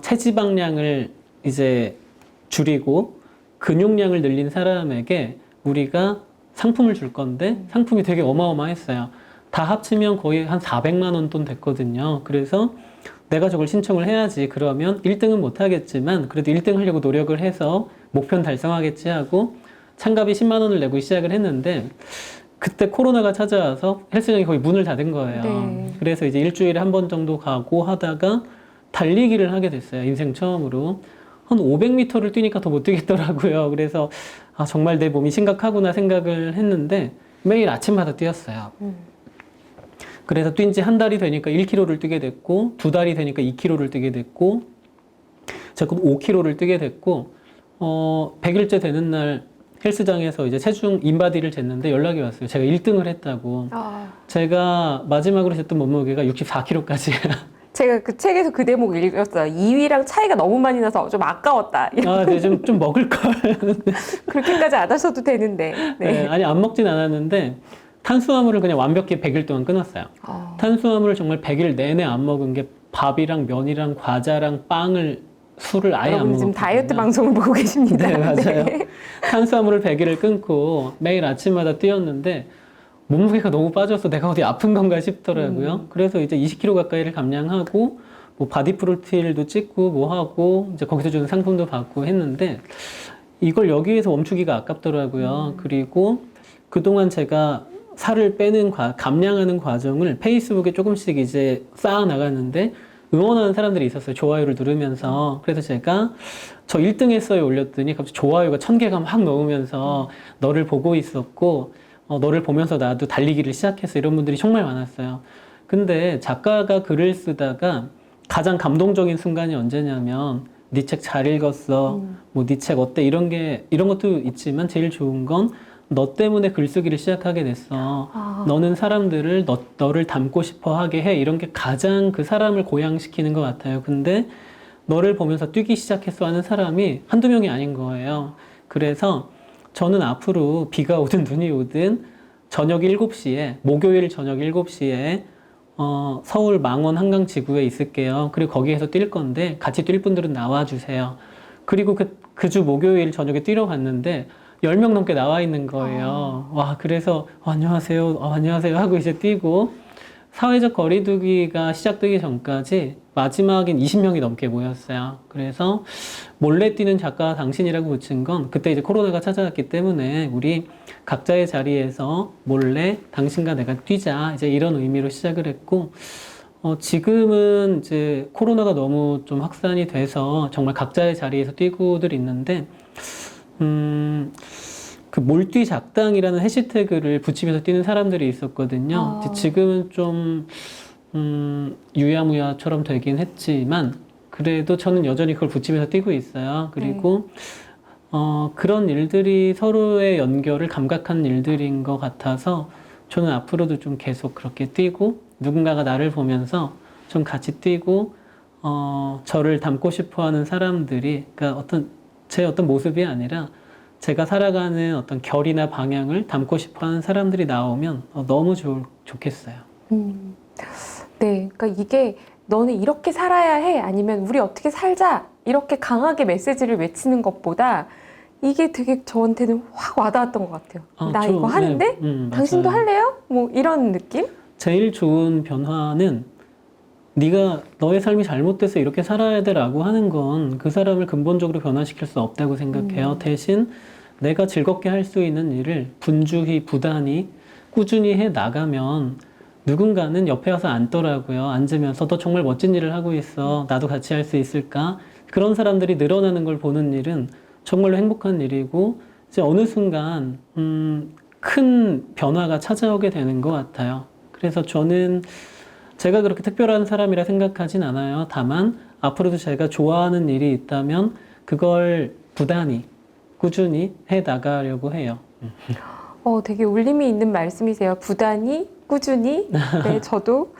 체지방량을 이제 줄이고 근육량을 늘린 사람에게 우리가 상품을 줄 건데 상품이 되게 어마어마했어요. 다 합치면 거의 한 400만 원 돈 됐거든요. 그래서 내가 저걸 신청을 해야지. 그러면 1등은 못 하겠지만 그래도 1등 하려고 노력을 해서 목표는 달성하겠지 하고 참가비 10만 원을 내고 시작을 했는데 그때 코로나가 찾아와서 헬스장이 거의 문을 닫은 거예요. 네. 그래서 이제 일주일에 한 번 정도 가고 하다가 달리기를 하게 됐어요. 인생 처음으로. 한 500m를 뛰니까 더 못 뛰겠더라고요. 그래서 아, 정말 내 몸이 심각하구나 생각을 했는데 매일 아침마다 뛰었어요. 그래서 뛴 지 한 달이 되니까 1km를 뛰게 됐고, 2달이 되니까 2km를 뛰게 됐고, 제가 5km를 뛰게 됐고, 100일째 되는 날 헬스장에서 이제 체중 인바디를 쟀는데 연락이 왔어요. 제가 1등을 했다고. 제가 마지막으로 쟀던 몸무게가 64kg까지. 제가 그 책에서 그 대목 읽었어요. 2위랑 차이가 너무 많이 나서 좀 아까웠다. 아, 네, 좀 먹을 걸. 그렇게까지 안 하셔도 되는데. 네. 네, 아니, 안 먹진 않았는데, 탄수화물을 그냥 완벽히 100일 동안 끊었어요. 탄수화물을 정말 100일 내내 안 먹은 게 밥이랑 면이랑 과자랑 빵을, 술을 아예 안 여러분 지금 먹었거든요. 다이어트 방송을 보고 계십니다. 네, 맞아요. 네. 탄수화물을 100일을 끊고 매일 아침마다 뛰었는데 몸무게가 너무 빠져서 내가 어디 아픈 건가 싶더라고요. 그래서 이제 20kg 가까이를 감량하고 뭐 바디 프로필도 찍고 뭐 하고 이제 거기서 주는 상품도 받고 했는데 이걸 여기에서 멈추기가 아깝더라고요. 그리고 그동안 제가 살을 빼는 감량하는 과정을 페이스북에 조금씩 이제 쌓아 나갔는데 응원하는 사람들이 있었어요. 좋아요를 누르면서. 그래서 제가 저 1등 했어요 올렸더니 갑자기 좋아요가 1000개가 막 넘으면서 너를 보고 있었고 너를 보면서 나도 달리기를 시작했어. 이런 분들이 정말 많았어요. 근데 작가가 글을 쓰다가 가장 감동적인 순간이 언제냐면 네 책 잘 읽었어. 뭐 네 책 어때? 이런 것도 있지만 제일 좋은 건 너 때문에 글쓰기를 시작하게 됐어. 너는 사람들을 너를 닮고 싶어 하게 해. 이런 게 가장 그 사람을 고양시키는 것 같아요. 근데 너를 보면서 뛰기 시작했어 하는 사람이 한두 명이 아닌 거예요. 그래서 저는 앞으로 비가 오든 눈이 오든 저녁 7시에, 목요일 저녁 7시에 서울 망원 한강 지구에 있을게요. 그리고 거기에서 뛸 건데 같이 뛸 분들은 나와주세요. 그리고 그 주 목요일 저녁에 뛰러 갔는데 10명 넘게 나와 있는 거예요. 와, 그래서 안녕하세요, 안녕하세요 하고 이제 뛰고 사회적 거리두기가 시작되기 전까지 마지막엔 20명이 넘게 모였어요. 그래서 몰래 뛰는 작가 당신이라고 붙인 건 그때 이제 코로나가 찾아왔기 때문에 우리 각자의 자리에서 몰래 당신과 내가 뛰자 이제 이런 의미로 시작을 했고 지금은 이제 코로나가 너무 좀 확산이 돼서 정말 각자의 자리에서 뛰고들 있는데 그 몰뛰 작당이라는 해시태그를 붙이면서 뛰는 사람들이 있었거든요. 지금은 좀 유야무야처럼 되긴 했지만 그래도 저는 여전히 그걸 붙이면서 뛰고 있어요. 그리고 그런 일들이 서로의 연결을 감각한 일들인 것 같아서 저는 앞으로도 좀 계속 그렇게 뛰고 누군가가 나를 보면서 좀 같이 뛰고 저를 닮고 싶어하는 사람들이 그러니까 제 어떤 모습이 아니라 제가 살아가는 어떤 결이나 방향을 담고 싶어하는 사람들이 나오면 너무 좋겠어요. 네, 그러니까 이게 너는 이렇게 살아야 해 아니면 우리 어떻게 살자 이렇게 강하게 메시지를 외치는 것보다 이게 되게 저한테는 확 와닿았던 것 같아요. 나 이거 하는데 당신도 맞아요. 할래요? 뭐 이런 느낌? 제일 좋은 변화는 네가 너의 삶이 잘못돼서 이렇게 살아야 돼라고 하는 건 그 사람을 근본적으로 변화시킬 수 없다고 생각해요. 대신 내가 즐겁게 할 수 있는 일을 분주히 부단히 꾸준히 해 나가면 누군가는 옆에 와서 앉더라고요. 앉으면서 너 정말 멋진 일을 하고 있어. 나도 같이 할 수 있을까? 그런 사람들이 늘어나는 걸 보는 일은 정말로 행복한 일이고 이제 어느 순간 큰 변화가 찾아오게 되는 것 같아요. 그래서 저는 제가 그렇게 특별한 사람이라 생각하진 않아요. 다만 앞으로도 제가 좋아하는 일이 있다면 그걸 부단히 꾸준히 해 나가려고 해요. 되게 울림이 있는 말씀이세요. 부단히, 꾸준히. 네, 저도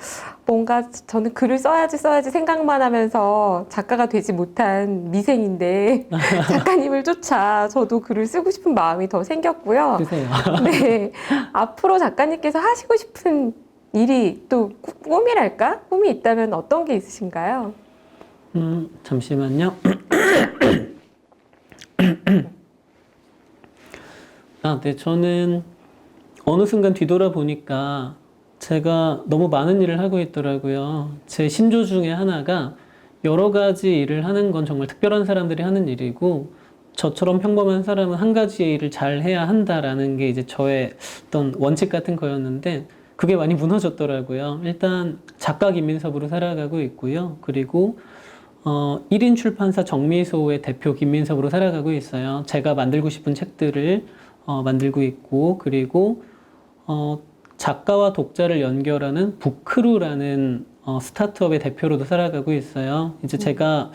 뭔가 저는 글을 써야지 생각만 하면서 작가가 되지 못한 미생인데 작가님을 쫓아 저도 글을 쓰고 싶은 마음이 더 생겼고요. 쓰세요. 네, 앞으로 작가님께서 하시고 싶은 일이 또 꿈이랄까? 꿈이 있다면 어떤 게 있으신가요? 잠시만요. 네, 저는 어느 순간 뒤돌아보니까 제가 너무 많은 일을 하고 있더라고요. 제 신조 중에 하나가 여러 가지 일을 하는 건 정말 특별한 사람들이 하는 일이고 저처럼 평범한 사람은 한 가지의 일을 잘 해야 한다라는 게 이제 저의 어떤 원칙 같은 거였는데 그게 많이 무너졌더라고요. 일단 작가 김민섭으로 살아가고 있고요. 그리고 1인 출판사 정미소의 대표 김민섭으로 살아가고 있어요. 제가 만들고 싶은 책들을 만들고 있고, 그리고 작가와 독자를 연결하는 북크루라는 스타트업의 대표로도 살아가고 있어요. 이제 제가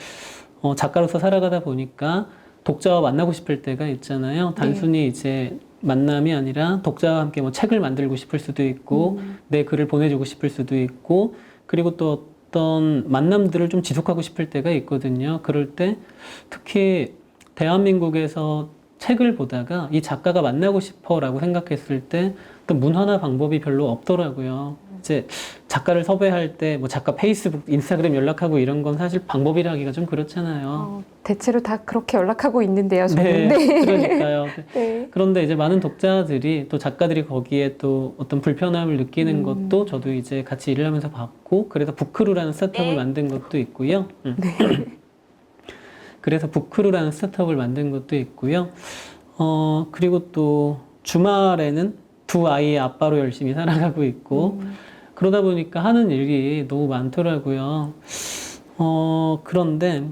작가로서 살아가다 보니까 독자와 만나고 싶을 때가 있잖아요. 단순히 이제 만남이 아니라 독자와 함께 뭐 책을 만들고 싶을 수도 있고, 내 글을 보내주고 싶을 수도 있고, 그리고 또 어떤 만남들을 좀 지속하고 싶을 때가 있거든요. 그럴 때 특히 대한민국에서 책을 보다가 이 작가가 만나고 싶어라고 생각했을 때 어떤 문화나 방법이 별로 없더라고요. 이제 작가를 섭외할 때 뭐 작가 페이스북, 인스타그램 연락하고 이런 건 사실 방법이라 하기가 좀 그렇잖아요. 대체로 다 그렇게 연락하고 있는데요, 저는. 네, 그러니까요. 네. 그런데 이제 많은 독자들이 또 작가들이 거기에 또 어떤 불편함을 느끼는 것도 저도 이제 같이 일을 하면서 봤고, 그래서 북크루라는 스타트업을 만든 것도 있고요. 그래서 북크루라는 스타트업을 만든 것도 있고요. 그리고 또 주말에는 두 아이의 아빠로 열심히 살아가고 있고, 그러다 보니까 하는 일이 너무 많더라고요. 그런데,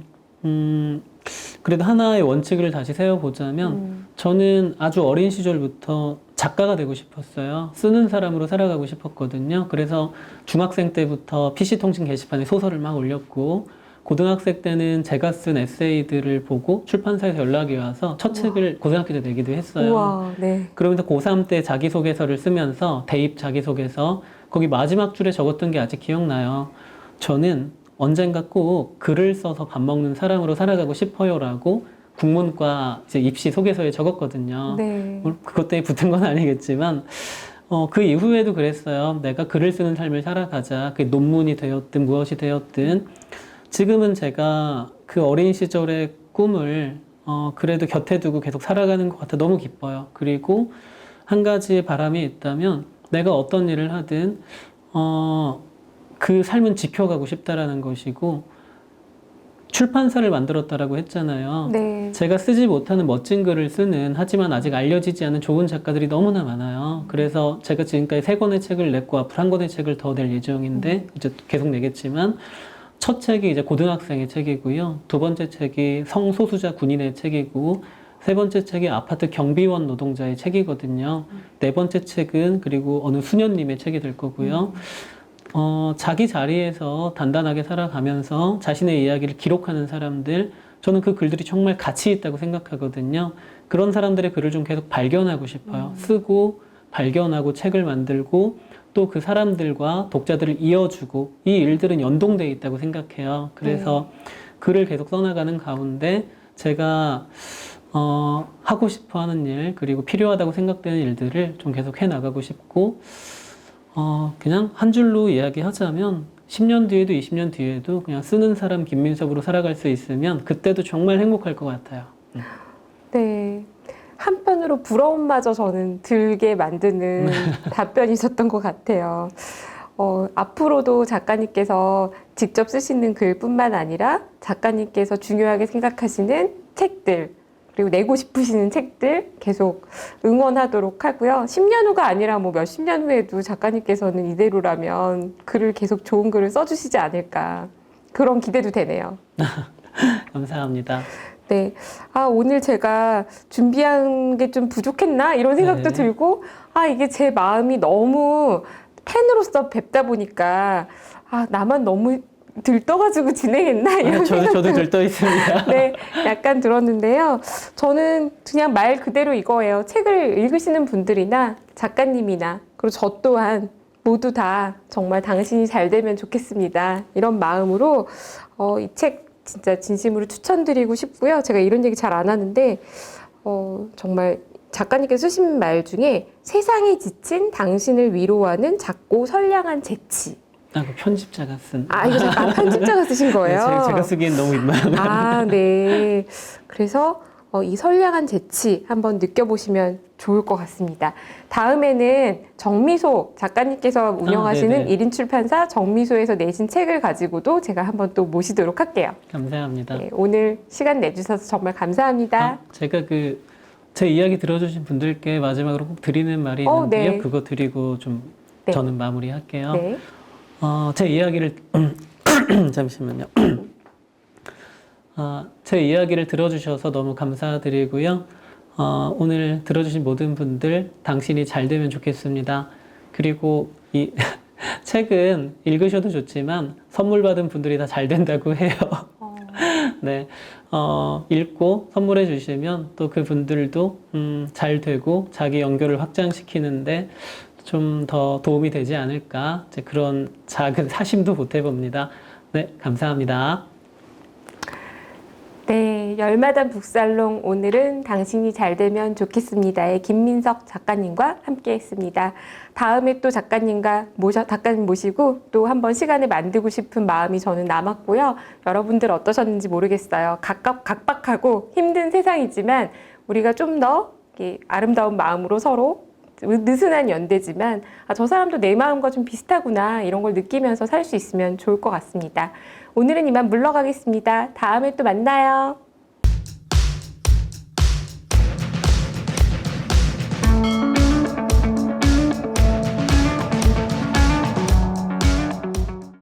그래도 하나의 원칙을 다시 세워보자면, 저는 아주 어린 시절부터 작가가 되고 싶었어요. 쓰는 사람으로 살아가고 싶었거든요. 그래서 중학생 때부터 PC통신 게시판에 소설을 막 올렸고, 고등학생 때는 제가 쓴 에세이들을 보고 출판사에서 연락이 와서 첫 책을 고등학교 때 내기도 했어요. 우와, 네. 그러면서 고3 때 자기소개서를 쓰면서 대입 자기소개서 거기 마지막 줄에 적었던 게 아직 기억나요. 저는 언젠가 꼭 글을 써서 밥 먹는 사람으로 살아가고 싶어요라고 국문과 이제 입시 소개서에 적었거든요. 네. 물론 그것 때문에 붙은 건 아니겠지만 그 이후에도 그랬어요. 내가 글을 쓰는 삶을 살아가자. 그게 논문이 되었든 무엇이 되었든 지금은 제가 그 어린 시절의 꿈을 그래도 곁에 두고 계속 살아가는 것 같아 너무 기뻐요. 그리고 한 가지 바람이 있다면 내가 어떤 일을 하든 그 삶은 지켜가고 싶다라는 것이고, 출판사를 만들었다라고 했잖아요. 네. 제가 쓰지 못하는 멋진 글을 쓰는, 하지만 아직 알려지지 않은 좋은 작가들이 너무나 많아요. 그래서 제가 지금까지 3권의 책을 냈고 앞으로 1권의 책을 더 낼 예정인데 이제 계속 내겠지만, 첫 책이 이제 고등학생의 책이고요. 두 번째 책이 성소수자 군인의 책이고, 세 번째 책이 아파트 경비원 노동자의 책이거든요. 네 번째 책은 그리고 어느 수녀님의 책이 될 거고요. 자기 자리에서 단단하게 살아가면서 자신의 이야기를 기록하는 사람들, 저는 그 글들이 정말 가치 있다고 생각하거든요. 그런 사람들의 글을 좀 계속 발견하고 싶어요. 쓰고, 발견하고, 책을 만들고, 또 그 사람들과 독자들을 이어주고, 이 일들은 연동되어 있다고 생각해요. 그래서 글을 계속 써나가는 가운데 제가 하고 싶어 하는 일, 그리고 필요하다고 생각되는 일들을 좀 계속 해나가고 싶고, 그냥 한 줄로 이야기하자면 10년 뒤에도 20년 뒤에도 그냥 쓰는 사람 김민섭으로 살아갈 수 있으면 그때도 정말 행복할 것 같아요. 네. 한편으로 부러움마저 저는 들게 만드는 답변이셨던 것 같아요. 앞으로도 작가님께서 직접 쓰시는 글뿐만 아니라 작가님께서 중요하게 생각하시는 책들, 그리고 내고 싶으시는 책들 계속 응원하도록 하고요. 10년 후가 아니라 뭐 몇십 년 후에도 작가님께서는 이대로라면 글을 계속 좋은 글을 써주시지 않을까. 그런 기대도 되네요. 감사합니다. 네. 오늘 제가 준비한 게 좀 부족했나? 이런 생각도 네. 들고, 이게 제 마음이 너무 팬으로서 뵙다 보니까, 나만 너무 들떠가지고 진행했나? 이런 저도 들떠 있습니다. 네, 약간 들었는데요. 저는 그냥 말 그대로 이거예요. 책을 읽으시는 분들이나 작가님이나, 그리고 저 또한 모두 다 정말 당신이 잘 되면 좋겠습니다. 이런 마음으로 이 책 진짜 진심으로 추천드리고 싶고요. 제가 이런 얘기 잘 안 하는데 정말 작가님께서 쓰신 말 중에 세상이 지친 당신을 위로하는 작고 선량한 재치. 그 편집자가 쓴. 이거 편집자가 쓰신 거예요? 네, 제가 쓰기엔 너무 민망한. 네. 그래서 이 선량한 재치 한번 느껴보시면 좋을 것 같습니다. 다음에는 정미소 작가님께서 운영하시는 1인 출판사 정미소에서 내신 책을 가지고도 제가 한번 또 모시도록 할게요. 감사합니다. 네, 오늘 시간 내주셔서 정말 감사합니다. 제가 제 이야기 들어주신 분들께 마지막으로 꼭 드리는 말이 있는데요. 네. 그거 드리고 좀 네. 저는 마무리할게요. 네. 제 이야기를 잠시만요. 제 이야기를 들어주셔서 너무 감사드리고요. 오늘 들어주신 모든 분들 당신이 잘 되면 좋겠습니다. 그리고 이 책은 읽으셔도 좋지만 선물 받은 분들이 다 잘 된다고 해요. 네, 읽고 선물해 주시면 또 그 분들도 잘 되고 자기 연결을 확장시키는데 좀 더 도움이 되지 않을까 이제 그런 작은 사심도 보태봅니다. 네, 감사합니다. 네, 열마담 북살롱 오늘은 당신이 잘 되면 좋겠습니다의 김민석 작가님과 함께 했습니다. 다음에 또 작가님 모시고 또 한번 시간을 만들고 싶은 마음이 저는 남았고요. 여러분들 어떠셨는지 모르겠어요. 각박하고 힘든 세상이지만 우리가 좀 더 아름다운 마음으로 서로 느슨한 연대지만 저 사람도 내 마음과 좀 비슷하구나 이런 걸 느끼면서 살 수 있으면 좋을 것 같습니다. 오늘은 이만 물러가겠습니다. 다음에 또 만나요.